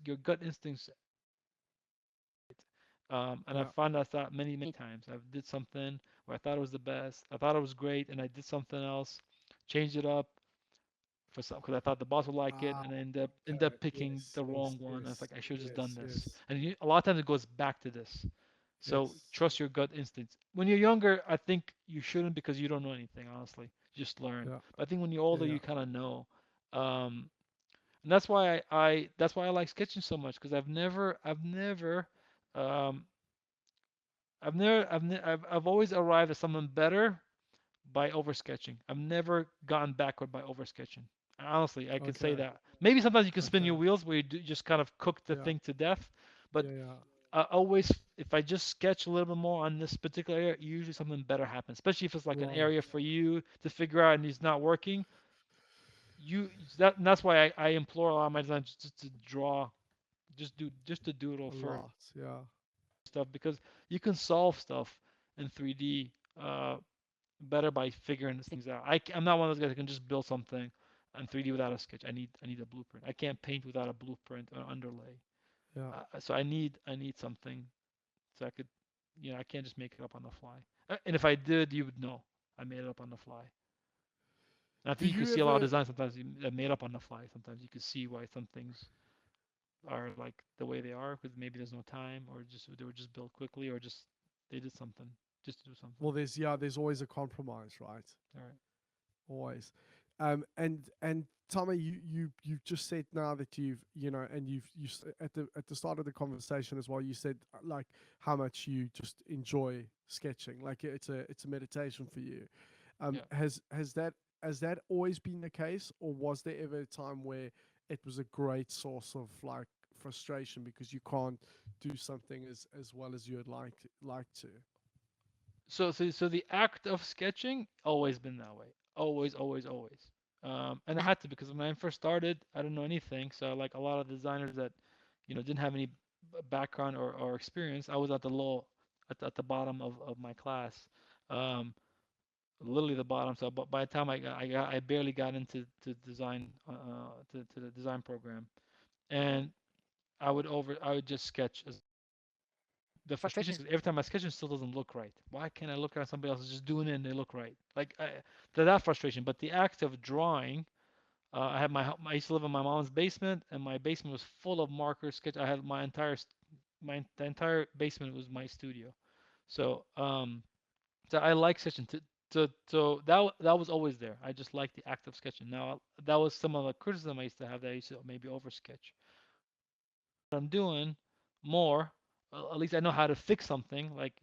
your gut instincts. And I Yeah. found that out many times. I did something where I thought it was the best. I thought it was great, and I did something else, changed it up for some because I thought the boss would like it, Ah. and I ended Okay. up picking Yes. the Yes. wrong one. I was Yes. like, I should have just done Yes. this. Yes. And a lot of times it goes back to this. So Yes. trust your gut instincts. When you're younger, I think you shouldn't because you don't know anything, honestly. Just learn. Yeah. But I think when you're Yeah. older, Yeah. you kind of know. And that's why I like sketching so much because um, I've always arrived at something better by over sketching. I've never gotten backward by over sketching. Honestly, I could say Okay. that. Maybe sometimes you can spin your Okay. wheels where you just kind of cook the Yeah. thing to death, but Yeah. Yeah. always, if I just sketch a little bit more on this particular area, usually something better happens. Especially if it's like an Right. area for you to figure out and it's not working. You and that's why I implore a lot of my designers just to draw, just to doodle A first lot. Yeah. stuff because you can solve stuff in 3D better by figuring these things out. I'm not one of those guys that can just build something in 3D without a sketch. I need a blueprint. I can't paint without a blueprint or underlay. Yeah. So I need something so I could, I can't just make it up on the fly. And if I did, you would know I made it up on the fly. And I Do think you could you see a lot of ever designs sometimes made up on the fly. Sometimes you could see why some things are like the way they are because maybe there's no time or just they were just built quickly or just they did something. just to do something. Well, there's always a compromise, right? All right. Always. And Tommy, you just said now that and at the start of the conversation as well, you said like how much you just enjoy sketching, like it's a meditation for you. Yeah. Has that always been the case, or was there ever a time where it was a great source of like frustration because you can't do something as well as you'd like to? So the act of sketching always been that way. Always, always, always. And I had to because when I first started, I didn't know anything. So like a lot of designers that, didn't have any background or experience, I was at the low, at the bottom of my class. Um, Literally the bottom. So, but by the time I barely got into to design, to the design program, and I would just sketch. The frustration is every time I sketch, it still doesn't look right. Why can't I look at somebody else just doing it and they look right? Like that frustration. But the act of drawing, I used to live in my mom's basement, and my basement was full of markers, sketch. I had the entire basement was my studio. So so I like sketching. That was always there. I just like the act of sketching. Now that was some of the criticism I used to have, that I used to maybe over sketch. I'm doing more, at least I know how to fix something. Like,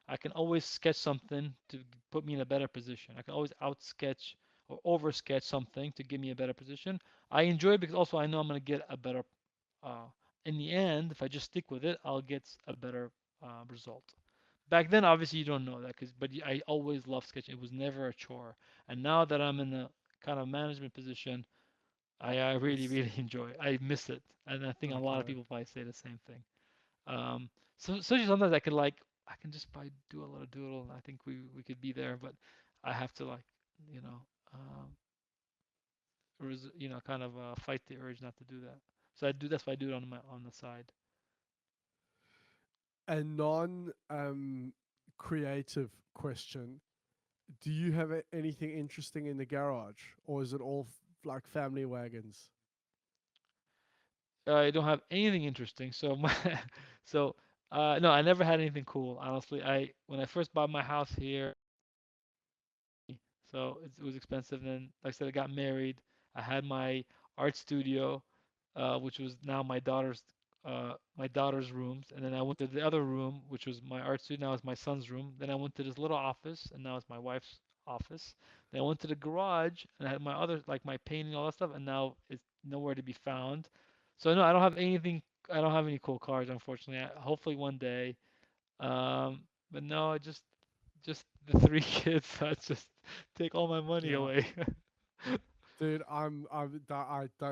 I can always sketch something to put me in a better position. I can always out sketch or over sketch something to give me a better position. I enjoy it because also I know I'm going to get a better, uh, in the end, if I just stick with it, I'll get a better result. Back then, obviously, you don't know that, I always loved sketching. It was never a chore. And now that I'm in a kind of management position, I really, It's really enjoy it. I miss it, and I think a lot of okay. people probably say the same thing. So sometimes I can just by do a little doodle, and I think we could be there, but I have to like, you know, kind of fight the urge not to do that. So I do. That's why I do it on the side. A non creative question. Do you have anything interesting in the garage, or is it all like family wagons? I don't have anything interesting. So no, I never had anything cool. Honestly, I when I first bought my house here, so it was expensive. And then, like I said, I got married. I had my art studio, which was now my daughter's rooms. And then I went to the other room, which was my art studio. Now it's my son's room. Then I went to this little office, and now it's my wife's office. Then I went to the garage, and I had my other, like my painting, all that stuff, and now it's nowhere to be found. So no, I don't have anything. I don't have any cool cars, unfortunately. Hopefully one day. But no, just the three kids that just take all my money Yeah, away. dude,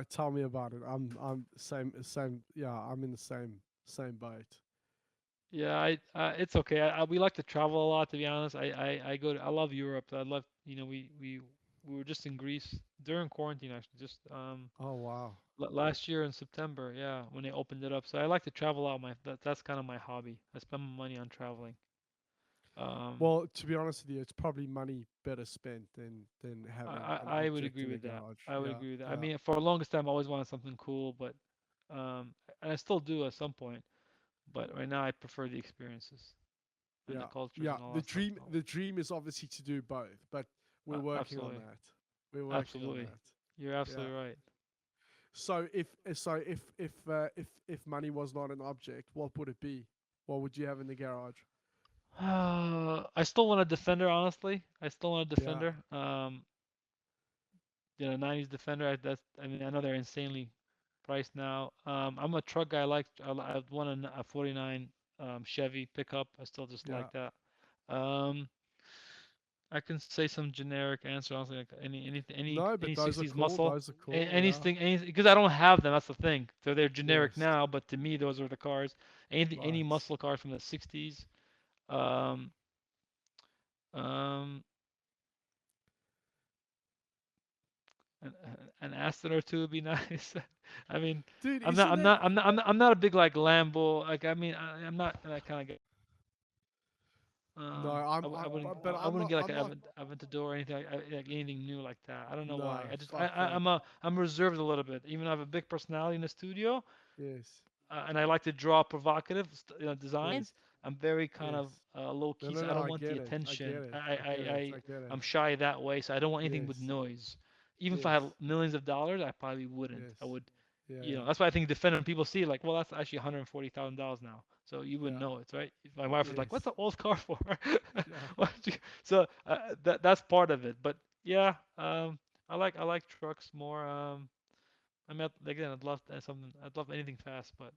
tell me about it. I'm same. Yeah, I'm in the same boat. Yeah, it's okay. We like to travel a lot, to be honest. I love Europe. I love, we were just in Greece during quarantine, actually, just Oh wow. last year in September, yeah, when they opened it up. So I like to travel out. That's kind of my hobby. I spend my money on traveling. Um, Well, to be honest with you, it's probably money better spent than having an I would object agree in a with that. garage. I would Yeah, agree with that. I yeah, mean, for the longest time, I always wanted something cool, but um, and I still do at some point. But right now, I prefer the experiences and the yeah, cultures yeah. and all The that stuff. dream the dream is obviously to do both, but we're working on Absolutely, that. We're working on absolutely, that. you're Yeah. absolutely right. So if money was not an object, what would it be? What would you have in the garage? I still want a Defender, honestly. I still want a Yeah. Defender. 90s Defender. I mean, I know they're insanely priced now. I'm a truck guy. I want a 49 Chevy pickup. I still just Yeah. like that. Um, I can say some generic answer, honestly, like No, but any those are 60s cool. muscle, Those are cool. Yeah. anything, because I don't have them. That's the thing. So they're generic Yes. now, but to me, those are the cars. Any Right. muscle cars from the 60s. Um, um, an, an Aston or two would be nice. I mean, Dude, isn't that I'm not a big like Lambo. Like, I mean, I'm not that kind of guy. no, I'm I wouldn't but I wouldn't get like I'm an not Aventador or anything like anything new like that. I don't know why. no, fuck that. I'm reserved a little bit. Even though I have a big personality in the studio, Yes. and I like to draw provocative designs. Yes. I'm very kind of Yes. low No, key, no, so I no. don't I want the get it. I get attention. it. I get it. I get it. I'm shy that way, so I don't want anything with Yes. noise. Even if I had Yes. millions of dollars, I probably wouldn't. I Yes. would, Yeah. you know, Yeah. that's why I think defending people see like, well, that's actually $140,000 now, so you wouldn't Yeah. know it, right? If my wife was like, "What's Yes. the old car for?" Yeah. So that's part of it. But yeah, I like trucks more. I mean, again, I'd love anything fast, but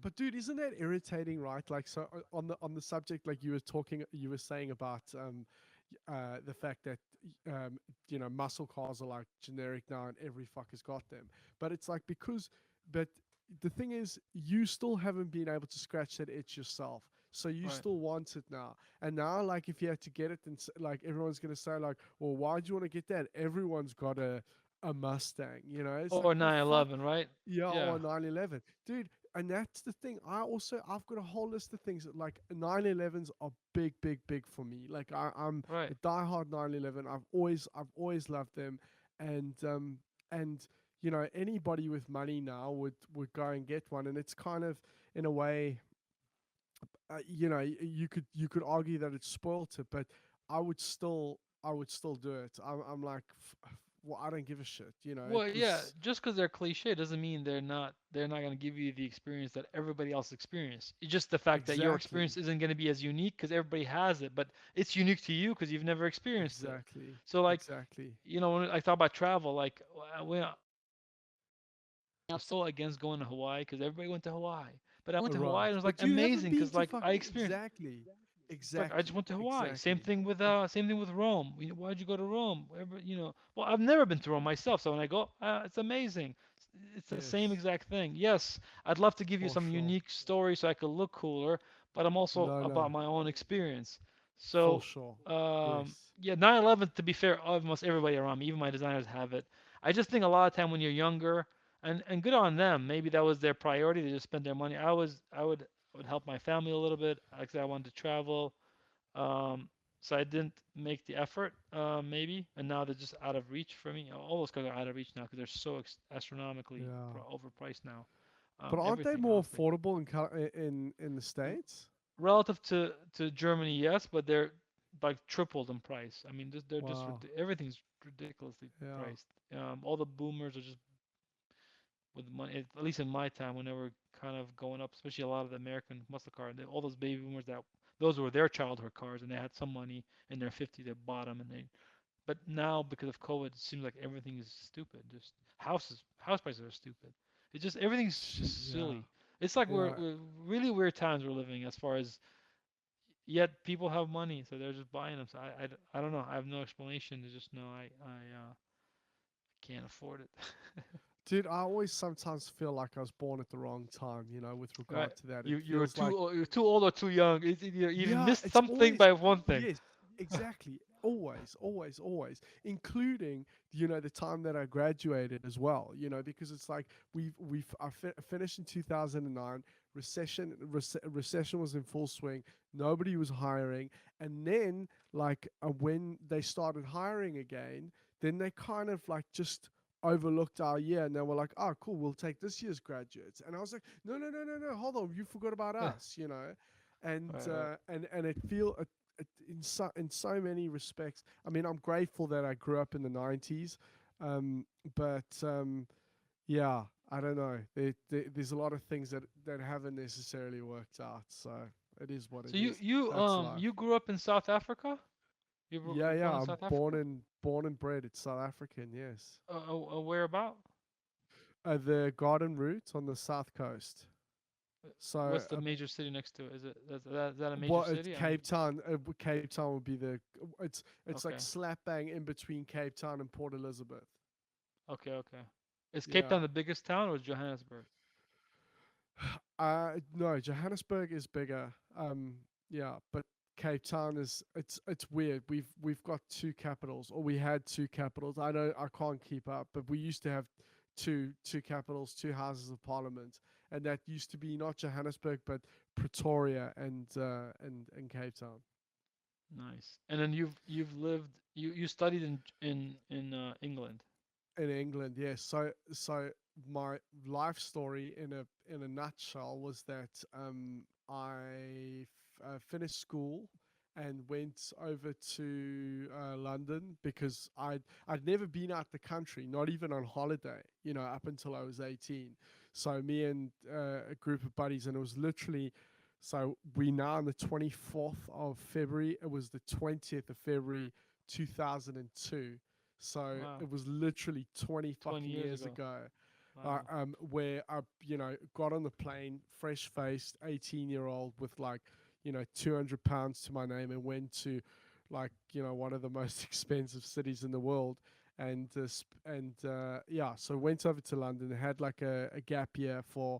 But dude, isn't that irritating, right? Like, so on the subject, like you were saying about the fact that um, muscle cars are like generic now and every fucker's got them. But it's like but the thing is, you still haven't been able to scratch that itch yourself. So you right. still want it now, and now like if you had to get it, and like everyone's gonna say like, well, why do you want to get that? Everyone's got a Mustang, you know. It's like, Or well, fuck, 911, right? yeah, or Yeah, 911, dude. And that's the thing. I've got a whole list of things that like 911s are big, big, big for me. Like I'm right. a diehard 911. I've always loved them, and anybody with money now would go and get one. And it's kind of in a way, you could argue that it's spoilt it, but I would still do it. I'm like, well, I don't give a shit. It Well, yeah, was just because they're cliche doesn't mean they're not going to give you the experience that everybody else experienced. It's just the fact that your exactly, experience isn't going to be as unique because everybody has it, but it's unique to you because you've never experienced it. exactly, So like, exactly. when I thought about travel, like when I'm still against going to Hawaii because everybody went to Hawaii, but I went to Right. Hawaii and it was like But you haven't amazing been because to like I fucking experienced. exactly. It's like I just Exactly. went to Hawaii. Exactly. Same thing with Rome. Why'd you go to Rome? Well, I've never been to Rome myself, so when I go, it's amazing. It's the same Yes. exact thing. Yes, I'd love to give you For some sure. unique story so I could look cooler, but I'm also No, no. about my own experience. For So, sure. Yes. yeah, 9/11. To be fair, almost everybody around me, even my designers, have it. I just think a lot of time when you're younger, and good on them. Maybe that was their priority. They just spent their money. I would help my family a little bit. Like I said, I wanted to travel. Um, so I didn't make the effort, maybe, and now they're just out of reach for me. All those cars are out of reach now because they're so astronomically Yeah. overpriced now. But aren't they Everything, more honestly, affordable in the R- states? relative to Germany, yes, but they're like tripled in price. I mean, they're just Wow. everything's ridiculously Yeah. priced. All the boomers are just with money. At least in my time, when they were kind of going up, especially a lot of the American muscle cars, all those baby boomers that those were their childhood cars, and they had some money in their 50s, they bought them, and they. But now because of COVID, it seems like everything is stupid. Just house prices are stupid. It's just everything's just Yeah. silly. It's like Yeah. we're really weird times we're living as far as yet people have money, so they're just buying them. So I don't know. I have no explanation. It's just no, can't afford it. Dude, I always sometimes feel like I was born at the wrong time, with Right. regard to that. It You were feels like you're too old or too young. You yeah, missed it's something always by one thing. yes, exactly. Always, always, always, including the time that I graduated as well. Because it's like I finished in 2009. Recession was in full swing. Nobody was hiring, and then like when they started hiring again, then they kind of like just overlooked our year and they were like, oh cool, we'll take this year's graduates. And I was like, no, no, no, no, no, hold on, you forgot about us. And Right, right. in so many respects. I mean, I'm grateful that I grew up in the '90s, but yeah, I don't know. There's a lot of things that haven't necessarily worked out. So it is what So it is. That's life. you grew up in South Africa? Yeah, You're yeah. born in I'm South Africa? born and bred. It's South African. Yes. Where about? The Garden Route on the south coast. So What's the major city next to it? Is that a major what? It's city? I Cape mean, Town. Cape Town would be the. It's like okay, slap bang in between Cape Town and Port Elizabeth. okay. Is Cape Yeah. Town the biggest town or is Johannesburg? No, Johannesburg is bigger. Yeah, but Cape Town is it's weird. We've got two capitals, or we had two capitals. I can't keep up, but we used to have two capitals, two houses of parliament, and that used to be not Johannesburg but Pretoria and Cape Town. Nice. And then you studied in England. In England, yes. So my life story in a nutshell was that finished school and went over to London because I'd never been out the country, not even on holiday, up until I was 18. So me and a group of buddies, and it was literally, so we now on the 24th of February. It was the 20th of February, 2002. So Wow. it was literally 20 20 fucking years years ago. ago, Wow. where I, got on the plane, fresh faced, 18-year-old with like, 200 pounds to my name and went to like, one of the most expensive cities in the world. Yeah, so went over to London, had like a gap year for,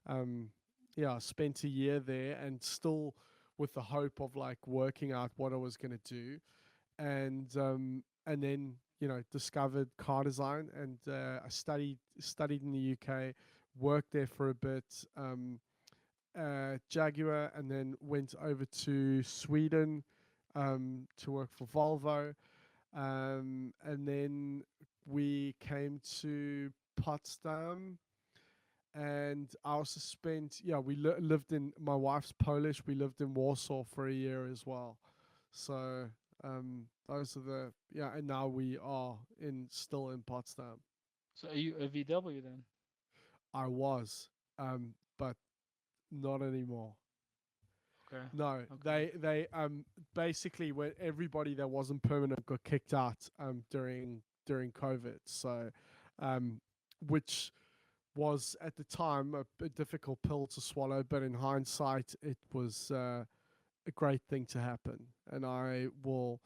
um, yeah, spent a year there and still with the hope of like working out what I was going to do. And then discovered car design, and I studied in the UK, worked there for a bit, Jaguar, and then went over to Sweden to work for Volvo, and then we came to Potsdam, and I also spent, yeah, we lived in, my wife's Polish, we lived in Warsaw for a year as well. So those are the, yeah, and now we are still in Potsdam. So are you a VW then? I was, but not anymore. Okay. No, Okay. they basically, when everybody that wasn't permanent got kicked out during COVID. So, um, which was at the time a difficult pill to swallow, but in hindsight, it was a great thing to happen, and I will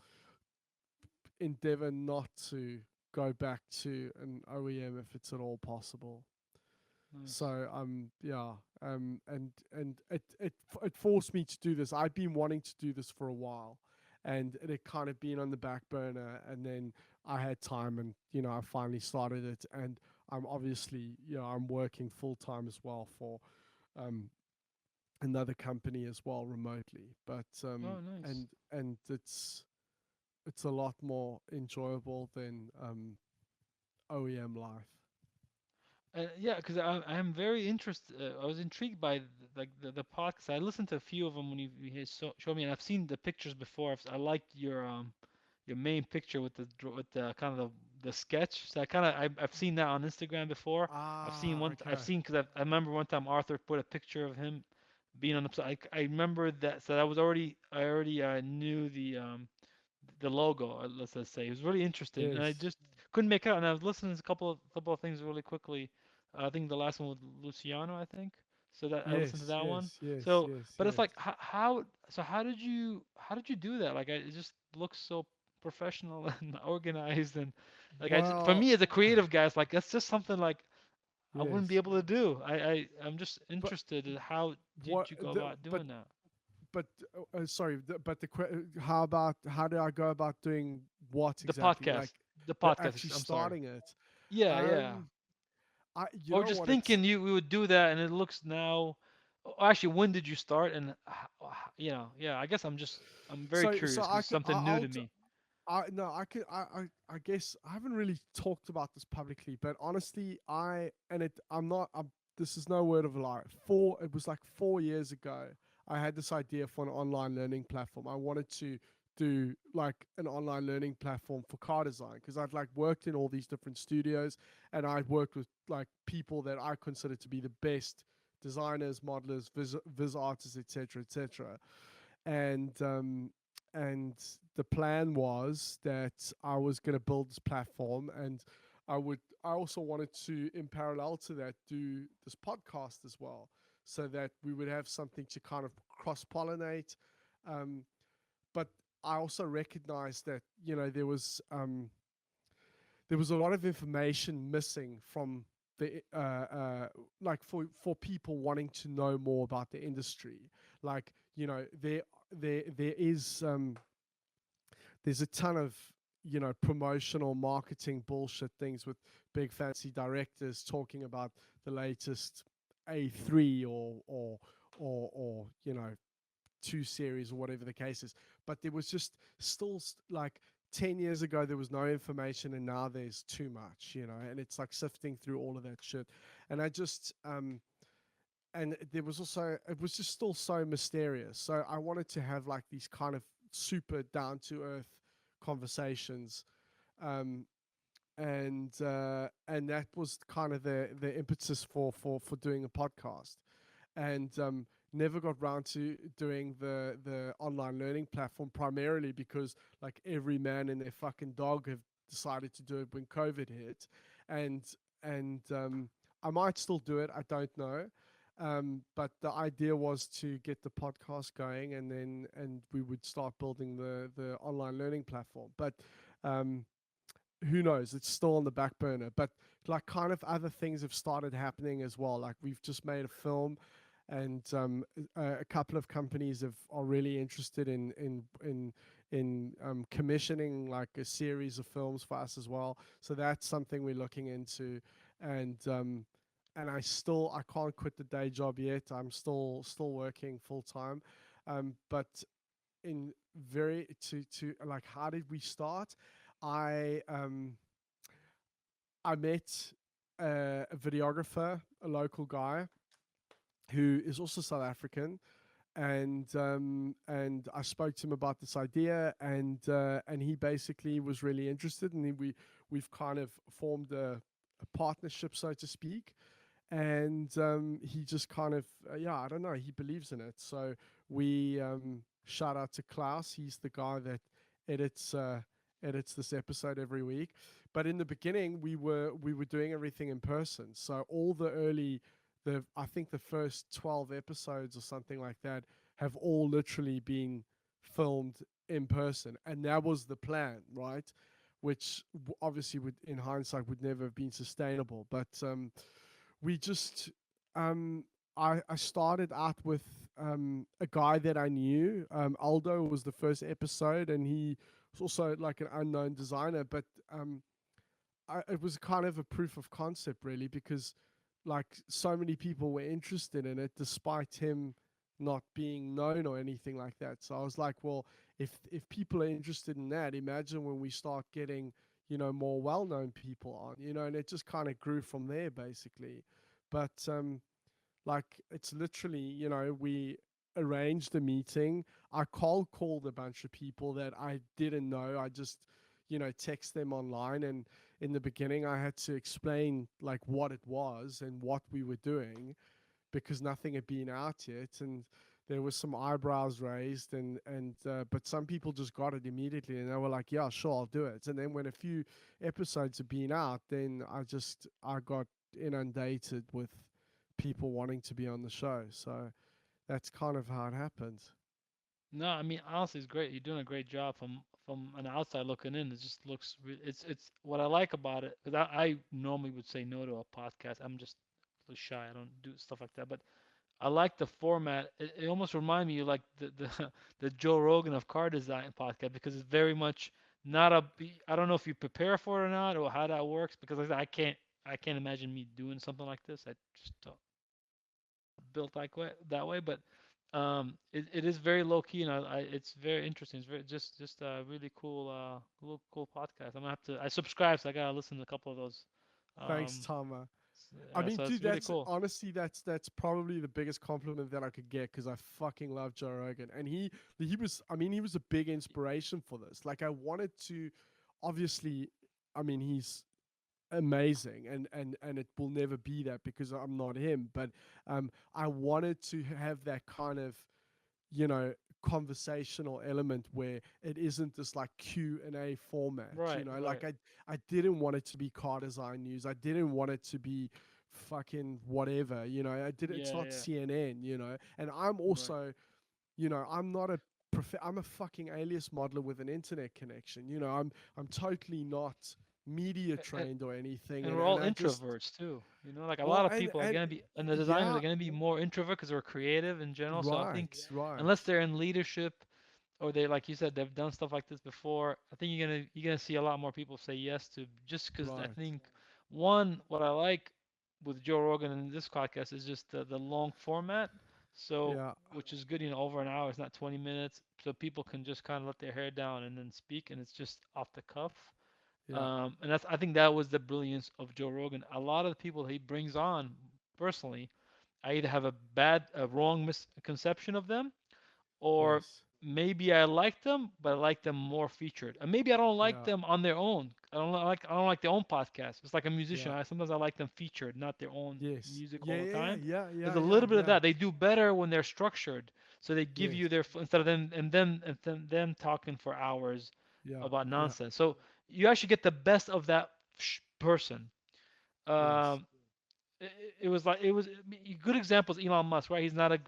endeavor not to go back to an OEM if it's at all possible. Nice. So yeah, and it forced me to do this. I'd been wanting to do this for a while, and it had kind of been on the back burner, and then I had time, and I finally started it, and I'm obviously, I'm working full time as well for um another company as well remotely, but Oh, nice. and it's a lot more enjoyable than OEM life. Yeah, because I am very interested. I was intrigued by the podcast. I listened to a few of them when you showed me, and I've seen the pictures before. I liked your main picture with with the kind of the sketch. So I've seen that on Instagram before. I've Okay. seen because I remember one time Arthur put a picture of him being on the. I remember that. So that was already I already knew the logo. Let's just say it was really interesting, and I Yes. just couldn't make it out. And I was listening to a couple of things really quickly. I think the last one was Luciano, I think. So that I listened to Yes. that one. Yes. Yes. So, Yes. but it's Yes. like how so how did you do that? Like it just looks so professional and organized, and like for Well, me as a creative guy, it's like that's just something like I wouldn't be yes. able to do. I'm just But interested in how did what? you go about doing that? But sorry. But how about, how do I go about doing what The exactly? Like podcast, the the podcast. actually I'm sorry. starting it. Yeah, yeah. Um, I you Or know just what it's thinking we would do that, and it looks now. Actually, when did you start? And yeah. I guess I'm very so curious because I it's could something new to I'll me. I no, I could I guess I haven't really talked about this publicly, but honestly, I and it I'm not I'm this is no word of a lie. It was like 4 years ago. I had this idea for an online learning platform. I wanted to do like an online learning platform for car design because I'd like worked in all these different studios, and I'd worked with like people that I consider to be the best designers, modelers, viz artists, etc., etc. And the plan was that I was going to build this platform, and I also wanted to, in parallel to that, do this podcast as well, so that we would have something to kind of cross pollinate. um, but I also recognized that there was a lot of information missing from the like for people wanting to know more about the industry. Like, there is there's a ton of promotional marketing bullshit things with big fancy directors talking about the latest A3 or 2 series or whatever the case is. But there was just still like 10 years ago there was no information, and now there's too much, and it's like sifting through all of that shit. And I just and there was also, it was just still so mysterious. So I wanted to have like these kind of super down to earth conversations, um, and that was kind of the impetus for doing a podcast, and never got round to doing the online learning platform, primarily because like every man and their fucking dog have decided to do it when COVID hit, and and I might still do it. I don't know. But the idea was to get the podcast going, and then and we would start building the online learning platform. But um, who knows? It's still on the back burner. But like kind of other things have started happening as well. Like we've just made a film, and a couple of companies are really interested in commissioning like a series of films for us as well. So that's something we're looking into, and and I can't quit the day job yet. I'm still working full time, but in very to like how did we start? I um I met a videographer, a local guy who is also South African, and I spoke to him about this idea, and he basically was really interested, and we've kind of formed a partnership, so to speak, and he just kind of yeah, I don't know, he believes in it. So we shout out to Klaus. He's the guy that edits edits this episode every week. But in the beginning, we were doing everything in person. So all the early the I think the first 12 episodes or something like that have all literally been filmed in person, and that was the plan, right? Which obviously would, in hindsight, would never have been sustainable. But we just um I started out with a guy that I knew. Aldo was the first episode, and he was also like an unknown designer. But it was kind of a proof of concept, really, because like so many people were interested in it, despite him not being known or anything like that. So I was like, well, if people are interested in that, imagine when we start getting more well-known people on, and it just kind of grew from there, basically. But like it's literally, we arranged a meeting. I cold called a bunch of people that I didn't know. I just, text them online, and in the beginning I had to explain like what it was and what we were doing, because nothing had been out yet, and there was some eyebrows raised, and but some people just got it immediately, and they were like, yeah, sure, I'll do it. And then when a few episodes had been out, then I got inundated with people wanting to be on the show. So that's kind of how it happened. No, I mean honestly, it's great. You're doing a great job from an outside looking in. It just looks it's what I like about it, because I normally would say no to a podcast. I'm just a little shy. I don't do stuff like that. But I like the format. It almost reminds me of like the the Joe Rogan of car design podcast, because it's very much not I don't know if you prepare for it or not, or how that works, because like I said, I can't imagine me doing something like this. I just don't built that way. But it is very low key, and it's very interesting. It's very just a really cool cool podcast. I'm gonna have to, I subscribe, so I gotta listen to a couple of those. Thanks, Um, Tama. I mean, so dude, it's really that's cool. honestly that's probably the biggest compliment that I could get, because I fucking love Joe Rogan, and he was, I mean, he was a big inspiration for this. Like I wanted to, obviously, I mean, he's amazing, and it will never be that because I'm not him. But I wanted to have that kind of, you know conversational element where it isn't this like Q&A format. Right, Like right. I didn't want it to be car design news. I didn't want it to be fucking whatever. I did It's Yeah, not yeah. CNN. And I'm Right. also, I'm not I'm a fucking alias modeler with an internet connection. I'm totally not media And, trained or anything, and and we're and all I just introverts too. Like a lot well of people are and gonna be, and the designers yeah, are gonna be more introvert because we're creative in general. So I think right, unless they're in leadership, or they, like you said, they've done stuff like this before, I think you're gonna see a lot more people say yes to, just because I right, think one, what I like with Joe Rogan and this podcast is just the long format. So yeah, which is good, over an hour. It's not 20 minutes, so people can just kind of let their hair down and then speak, and it's just off the cuff. yeah, And I think that was the brilliance of Joe Rogan. A lot of the people he brings on personally, I either have a wrong misconception of them, or Yes. maybe I like them, but I like them more featured. And maybe I don't like Yeah. them on their own. I don't like their own podcast. It's like a musician. Yeah. Sometimes I like them featured, not their own Yes. music Yeah. all the Yeah. Yeah. time. Yeah. There's Yeah. a Yeah. little bit of Yeah. that. They do better when they're structured. So they give Yes. you their instead of them talking for hours Yeah. about Yeah. nonsense. So you actually get the best of that person. Yes. Um, it, it was good examples. Elon Musk, right? He's not a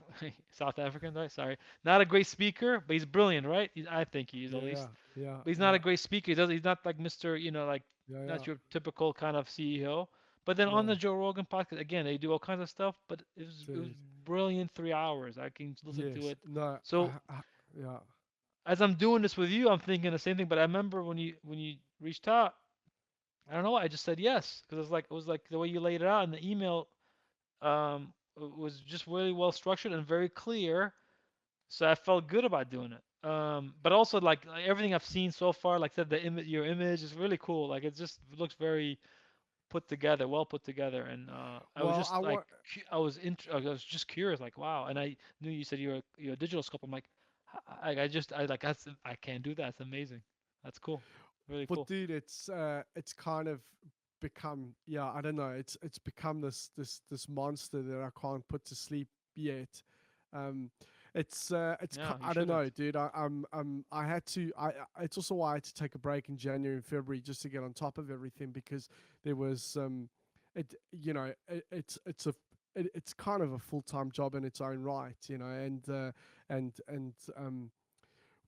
South African, right? Sorry, not a great speaker, but he's brilliant, right? I think he is at Yeah. Yeah. least. Yeah. But he's not a Yeah. great speaker. He's not like Mr. Like Yeah. Yeah. not your typical kind of CEO. But then on Yeah. the Joe Rogan podcast, again, they do all kinds of stuff. But it was Dude. brilliant. 3 hours. I can listen to Yes. it. No. So Yeah. as I'm doing this with you, I'm thinking the same thing. But I remember when you reached out, I don't know why I just said yes because it was like the way you laid it out in the email was just really well structured and very clear. So I felt good about doing it. But also like everything I've seen so far, like I said, your image is really cool. Like it looks very put together, well put together. And I was Well, just I like, want. I was just curious, like wow. And I knew you said you're a digital sculptor. I'm like, I can't do that. It's amazing. That's cool. Really But cool. dude, it's kind of become, yeah, I don't know, it's become this monster that I can't put to sleep yet. Um, Yeah, you I don't know, shouldn't. dude. I had to. It's also why I had to take a break in January and February just to get on top of everything because there was it you know it's a it's kind of a full time job in its own right, and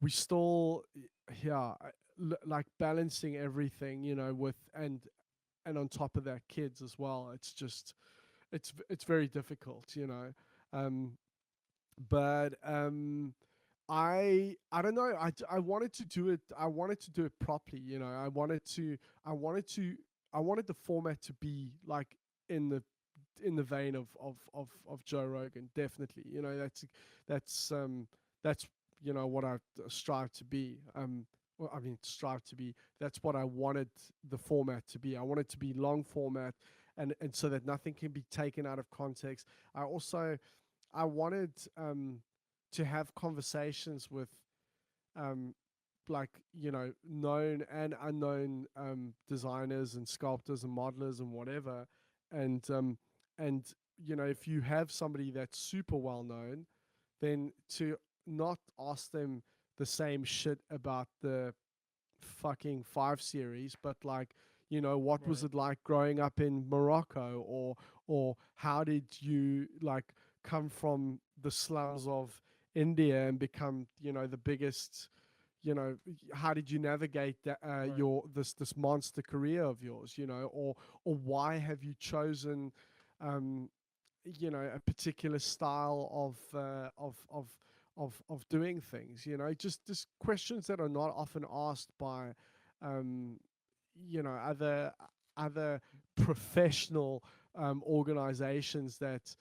we still, yeah, like balancing everything, with and on top of that kids as well. It's just it's very difficult, um but I don't know. I wanted to do it. I wanted to do it properly. I wanted to. I wanted the format to be like in the in the vein of Joe Rogan. Definitely. That's that's what I strive to be. Well, I mean, strive to be. That's what I wanted the format to be. I wanted to be long format, and so that nothing can be taken out of context. I wanted to have conversations with um, like known and unknown designers and sculptors and modelers and whatever, and if you have somebody that's super well known, then to not ask them the same shit about the fucking 5 series, but like, what was Right. it like growing up in Morocco, or how did you like come from the slums of India and become, the biggest, how did you navigate that, Right. your this monster career of yours, or why have you chosen um a particular style of doing things, just questions that are not often asked by um other professional organizations that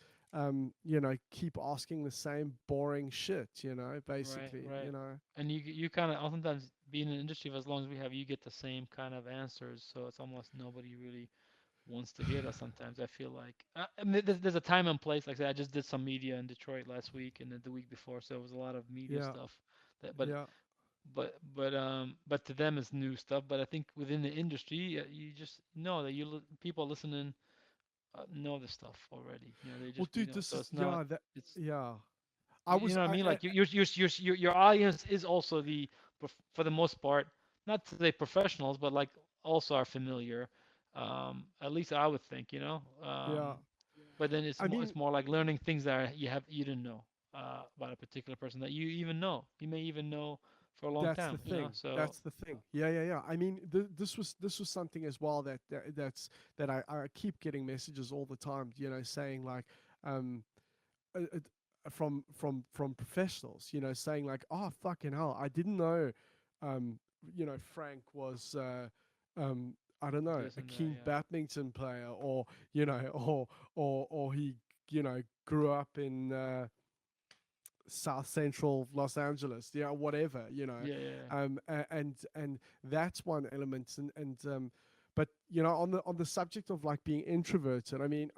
keep asking the same boring shit, Right. basically, Right. And you kind of oftentimes being in the industry for as long as we have, you get the same kind of answers. So it's almost nobody really wants to hear that. Sometimes I feel like I mean, there's a time and place. Like I said, I just did some media in Detroit last week and then the week before, so it was a lot of media yeah, stuff. That, yeah. but to them it's new stuff. But I think within the industry, you just know that people listening know the stuff already. They Well, just dude, know. this So is, it's not. yeah, that, It's yeah. I you was know what I mean? I Like your audience is also for the most part, not to say professionals, but like also are familiar. At least I would think, Yeah. But then it's I more mean, it's more like learning things that you didn't know about a particular person that you even know. You may even know for a long that's the time. thing. So That's the thing. Yeah, yeah, yeah. I mean, this was something as well that I keep getting messages all the time, saying like, um, uh, uh, from professionals, saying like, oh fucking hell, I didn't know, um, Frank was, I don't know, this a and that, keen yeah, badminton player, or or he, grew up in South Central Los Angeles, whatever, yeah, yeah, and that's one element, but on the subject of like being introverted, I mean,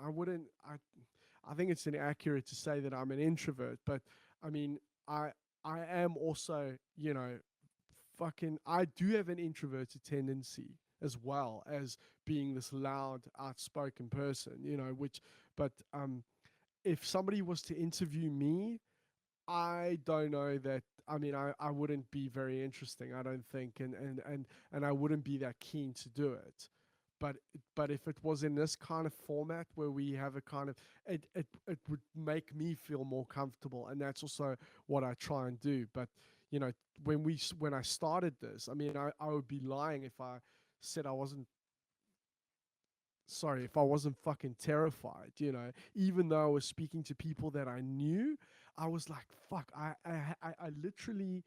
I think it's inaccurate to say that I'm an introvert, but I mean, I I am also, fucking I do have an introverted tendency as well as being this loud, outspoken person, which but if somebody was to interview me, I don't know that. I mean, I wouldn't be very interesting. I don't think, and I wouldn't be that keen to do it. But but if it was in this kind of format where we have a kind of it would make me feel more comfortable, and that's also what I try and do. But when I started this, I mean, I would be lying if I said I wasn't sorry, if I wasn't fucking terrified, even though I was speaking to people that I knew, I was like, fuck, I literally,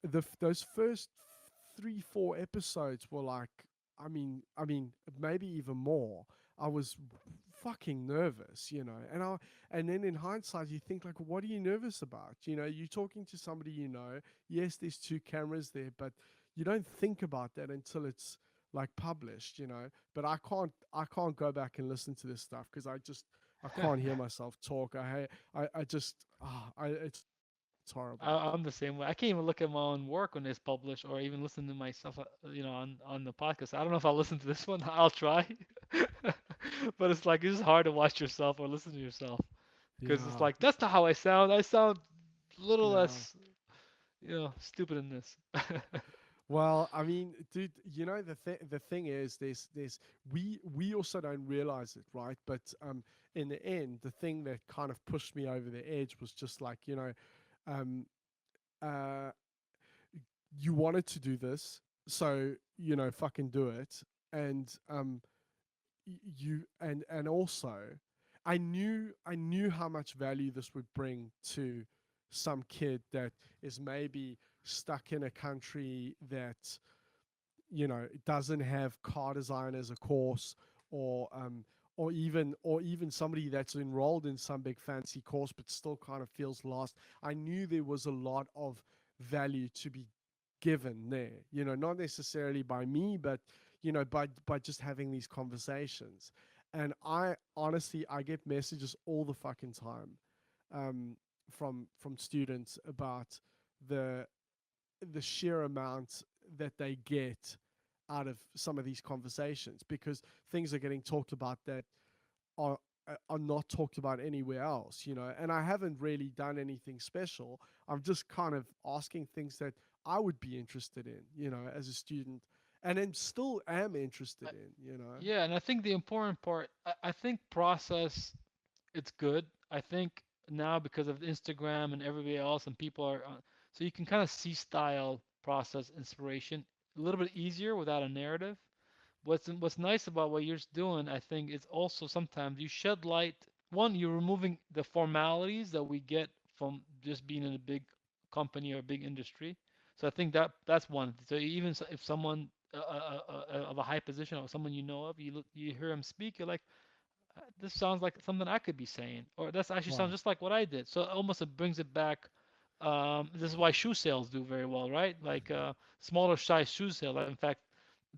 those first 3, 4 episodes were like, I mean, maybe even more. I was fucking nervous, and then in hindsight, you think like, what are you nervous about? You're talking to somebody, yes, there's two cameras there, but you don't think about that until it's like published, but I can't go back and listen to this stuff because I can't hear myself talk. I just it's horrible. I'm the same way. I can't even look at my own work when it's published, or even listen to myself, on the podcast. I don't know if I'll listen to this one. I'll try, but it's like it's just hard to watch yourself or listen to yourself because it's Yeah, like that's not how I sound. I sound a little yeah. less, stupid in this. Well, I mean, dude, the thing is, there's we also don't realize it, right? But in the end, the thing that kind of pushed me over the edge was just like, um, uh, you wanted to do this, so fucking do it, and you and also, I knew how much value this would bring to some kid that is maybe stuck in a country that doesn't have car design as a course, or or even somebody that's enrolled in some big fancy course but still kind of feels lost. I knew there was a lot of value to be given there, not necessarily by me, but by just having these conversations. And I honestly, I get messages all the fucking time, from students about the the sheer amount that they get out of some of these conversations, because things are getting talked about that are are not talked about anywhere else, and I haven't really done anything special. I'm just kind of asking things that I would be interested in, as a student, and then still am interested in. Yeah, and I think the important part, I think process, it's good. I think now because of Instagram and everybody else and people are, so you can kind of see style, process, inspiration a little bit easier without a narrative. What's nice about what you're doing, I think, is also sometimes you shed light. One, you're removing the formalities that we get from just being in a big company or a big industry. So I think that's one. So even if someone of a high position or someone you know of, you hear him speak, you're like, this sounds like something I could be saying, or that's actually sounds Right. just like what I did. So almost it brings it back. This is why shoe sales do very well, right? Like smaller size shoe sale, in fact,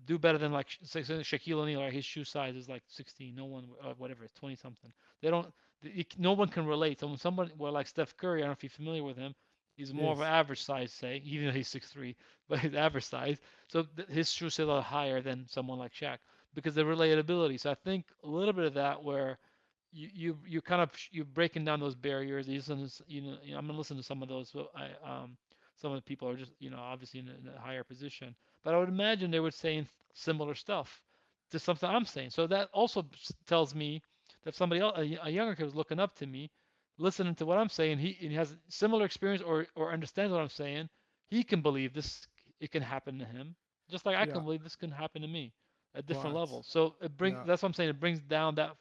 do better than like Shaquille O'Neal. Right? His shoe size is like 16. No one, whatever, 20 something. They don't. No one can relate. So when someone, well, like Steph Curry, I don't know if you're familiar with him. He's more of an Yes. average size, say, even though he's 6'3", but he's average size. So his shoe sales are higher than someone like Shaq because of relatability. So I think a little bit of that where you kind of you're breaking down those barriers. You listen to, I'm gonna listen to some of those. So some of the people are just obviously in a higher position, but I would imagine they were saying similar stuff to something I'm saying. So that also tells me that if somebody else, a younger kid was looking up to me, listening to what I'm saying, he has similar experience or understands what I'm saying, he can believe this, it can happen to him, just like I Yeah. can believe this can happen to me at different Right. levels. So it brings Yeah. that's what I'm saying. It brings down that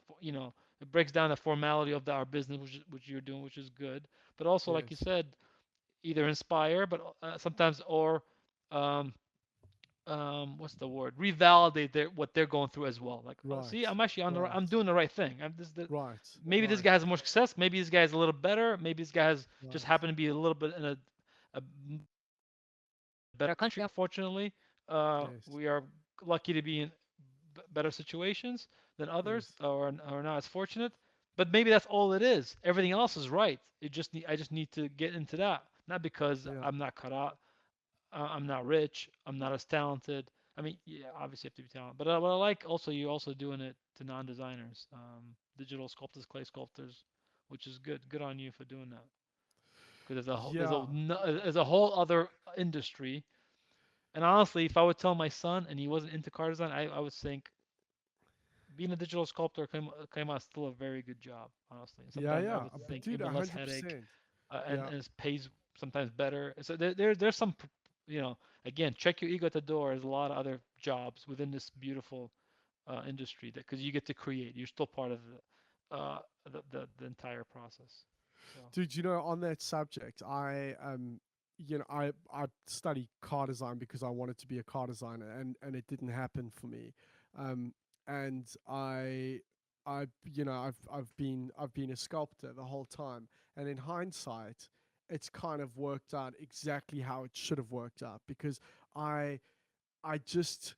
it breaks down the formality of our business, which you're doing, which is good. But also, like you Yes. said, either inspire, but sometimes or um, what's the word? Revalidate what they're going through as well. Like, oh, see, Right. I'm actually Right. I'm doing the right thing. Right. Maybe this Right. guy has more success. Maybe this guy is a little better. Maybe this guy has just Right. happened to be a little bit in a better country. Unfortunately, Yes. we are lucky to be in better situations than others, Yes. or not as fortunate. But maybe that's all it is. Everything else is right. I just need to get into that. Not because Yeah. I'm not cut out. I'm not rich. I'm not as talented. I mean, yeah, obviously you have to be talented. But what I like also, you're also doing it to non-designers, digital sculptors, clay sculptors, which is good. Good on you for doing that. Because Yeah. there's a whole other industry. And honestly, if I would tell my son and he wasn't into car design, I would think being a digital sculptor came out still a very good job, honestly. And Yeah, sometimes I yeah. would think Dude, even less headache, 100%. and Yeah. it pays sometimes better. So there's some, you know, again, check your ego at the door. There's a lot of other jobs within this beautiful industry that because you get to create, you're still part of the entire process. So Dude, on that subject, I studied car design because I wanted to be a car designer, and it didn't happen for me. Um, and I've been a sculptor the whole time, and in hindsight, it's kind of worked out exactly how it should have worked out because I I just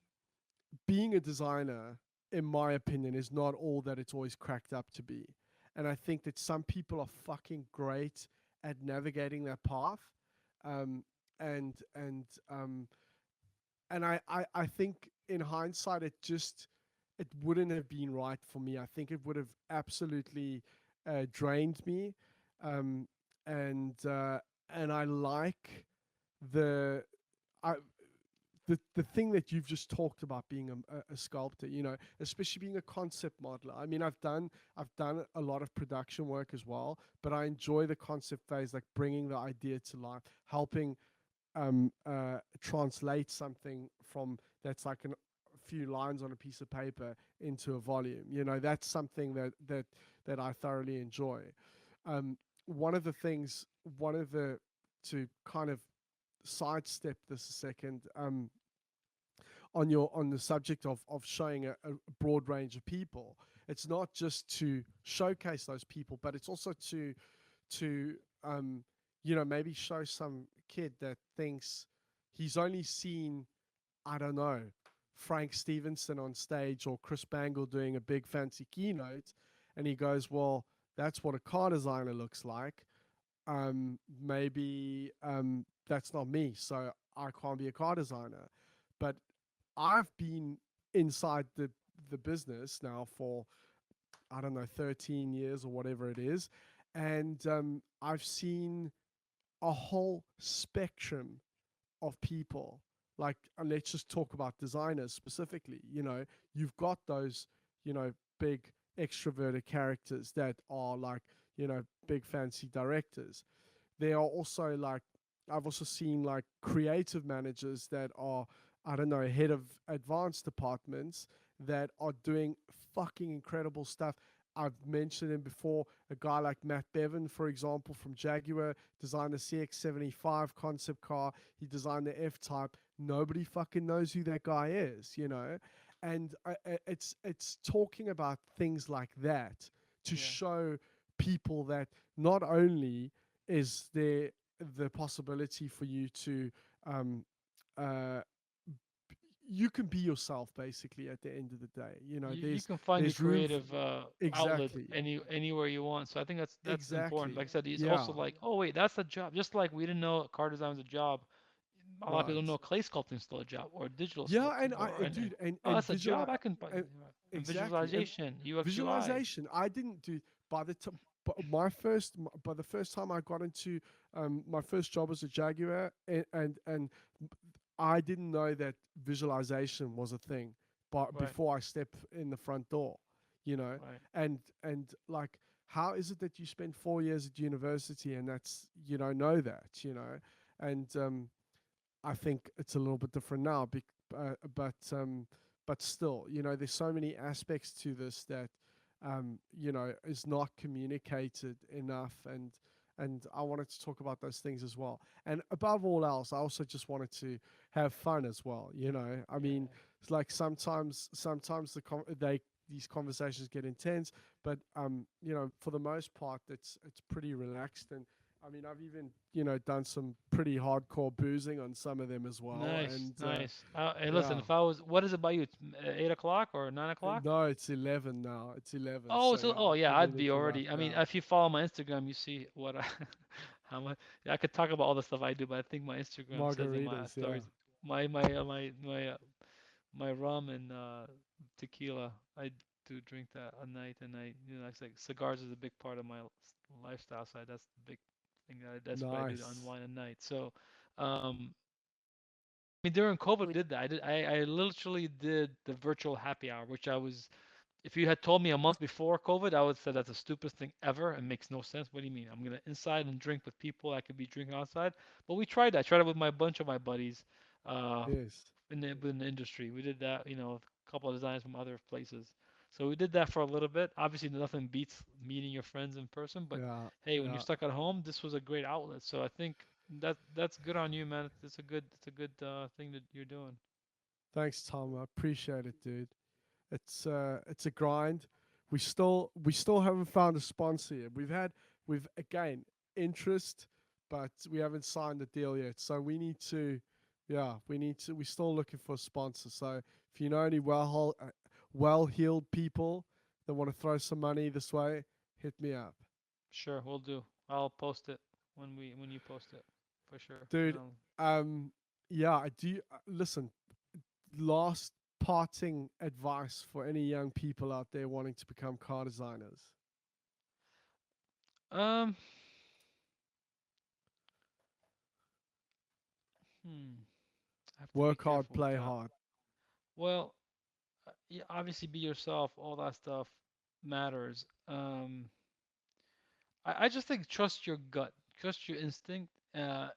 being a designer, in my opinion, is not all that it's always cracked up to be. And I think that some people are fucking great at navigating that path. Um, and and I think in hindsight it wouldn't have been right for me. I think it would have absolutely drained me. Um, and and I like the I the thing that you've just talked about being a sculptor, especially being a concept modeler. I mean, I've done a lot of production work as well, but I enjoy the concept phase, like bringing the idea to life, helping translate something from that's like a few lines on a piece of paper into a volume. That's something that I thoroughly enjoy. One of the things, one of the to kind of sidestep this a second. On the subject of showing a broad range of people. It's not just to showcase those people, but it's also to maybe show some kid that thinks he's only seen, I don't know, Frank Stevenson on stage or Chris Bangle doing a big fancy keynote, and he goes, well, that's what a car designer looks like. Maybe that's not me, so I can't be a car designer. But I've been inside the business now for, I don't know, 13 years or whatever it is, and I've seen a whole spectrum of people. Like, and let's just talk about designers specifically. You've got those, big extroverted characters that are like, big fancy directors. There are also like, I've also seen like creative managers that are, I don't know, head of advanced departments that are doing fucking incredible stuff. I've mentioned him before. A guy like Matt Bevan, for example, from Jaguar, designed the CX-75 concept car. He designed the F-Type. Nobody fucking knows who that guy is. And it's talking about things like that to yeah, show people that not only is there the possibility for you to um, uh, you can be yourself basically at the end of the day. you There's can find your there's room for, creative outlet exactly, anywhere you want. So I think that's important. exactly, Like I said, it's yeah, also like, oh wait, that's a job. Just like we didn't know car design was a job. A lot of people don't right, know clay sculpting is still a job, or digital yeah. sculpting, And I or dude, oh, and that's a visual job I can buy. and And exactly, and visualization, UX UI. visualization. I didn't do by the time. But by the first time I got into my first job as a Jaguar, and I didn't know that visualization was a thing, but Right, before I step in the front door, you know, right. and like, how is it that you spend 4 years at university and that's know that. And I think it's a little bit different now, but still, there's so many aspects to this that is not communicated enough, and I wanted to talk about those things as well. And above all else, I also just wanted to have fun as well. I Yeah, mean, it's like sometimes these conversations get intense, but for the most part, it's pretty relaxed, I mean, I've even done some pretty hardcore boozing on some of them as well, Nice, and nice. Hey, listen, yeah. if I was, what is it by you? It's 8 o'clock or 9 o'clock? No, it's 11 now. It's 11. Oh, So so yeah, oh yeah, probably I'd need be to wrap already. I it mean, up. if you follow my Instagram, you see what I, how much. Yeah, I could talk about all the stuff I do, but I think my Instagram says in my Margaritas, yeah. stories, my rum and tequila. I do drink that at night, and it's like cigars is a big part of my lifestyle. So that's the big thing that's what I do to Nice. unwind at night. So, um, I mean, during COVID, we did that. I literally did the virtual happy hour, which I was if you had told me a month before COVID, I would say that's the stupidest thing ever. It makes no sense. What do you mean? I'm gonna inside and drink with people I could be drinking outside. But we tried that. I tried it with my bunch of my buddies, uh, Yes. in the industry. We did that. A couple of designers from other places. So we did that for a little bit. Obviously, nothing beats meeting your friends in person. But Yeah. hey, when you're Yeah. stuck at home, this was a great outlet. So I think that's good on you, man. It's a good thing that you're doing. Thanks, Tom. I appreciate it, dude. It's a grind. We still haven't found a sponsor yet. We've again interest, but we haven't signed the deal yet. So we need to, yeah, we're still looking for a sponsor. So if you know any well-heeled people that want to throw some money this way, hit me up, Sure, we'll do. I'll post it when you post it, for sure. dude. Um, yeah, I do. Listen, last parting advice for any young people out there wanting to become car designers. Um, hmm. I have to be Work hard, careful with play that. hard. Well, yeah, obviously be yourself. All that stuff matters. I just think trust your gut, trust your instinct. I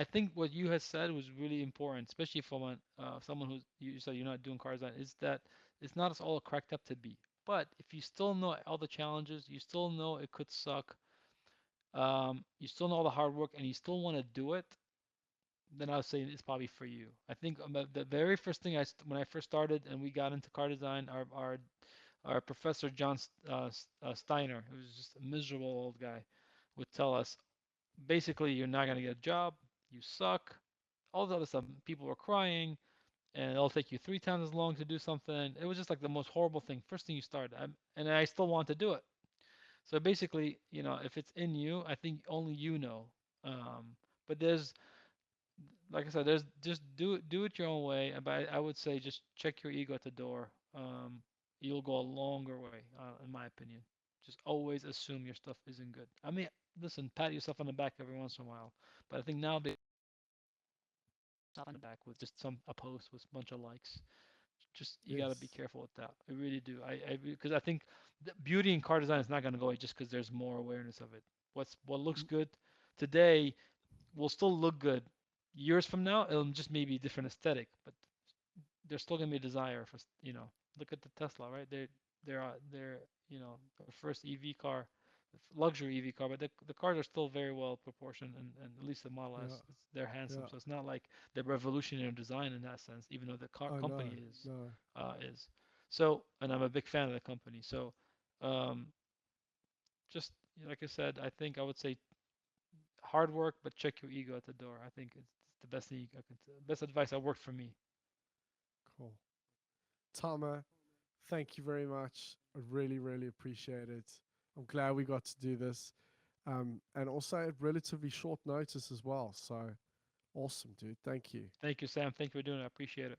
think what you had said was really important, especially from someone who's you said you're not doing car design. Is that it's not as all cracked up to be. But if you still know all the challenges, you still know it could suck. You still know all the hard work, and you still want to do it, then I would say it's probably for you. I think the very first thing when I first started and we got into car design, our professor John Steiner, who was just a miserable old guy, would tell us basically you're not gonna get a job, you suck, all the other stuff. People were crying, and it'll take you 3 times as long to do something. It was just like the most horrible thing. First thing you start, and I still want to do it. So basically, if it's in you, I think only you know. But there's like I said, there's just do it your own way. But I would say just check your ego at the door. You'll go a longer way, in my opinion. Just always assume your stuff isn't good. I mean, listen, pat yourself on the back every once in a while. But I think nowadays, not on the back with just a post with a bunch of likes. Just you got to be Yes. careful with that. I really do. Because I think beauty in car design is not going to go away just because there's more awareness of it. What looks Mm, good today will still look good years from now. It'll just maybe different aesthetic, but there's still gonna be a desire for look at the Tesla, right? They're the first EV car, luxury EV car, but the cars are still very well proportioned, and at least the Model yeah. S, they're handsome. Yeah. So it's not like they're revolutionary in design in that sense, even though the car Oh no. company No. is. So, and I'm a big fan of the company. So, um, just like I said, I think I would say hard work, but check your ego at the door. I think it's the best thing I could, best advice that worked for me. Cool. Tama, thank you very much. I really, really appreciate it. I'm glad we got to do this. And also at relatively short notice as well. So awesome, dude. Thank you. Thank you, Sam. Thank you for doing it. I appreciate it.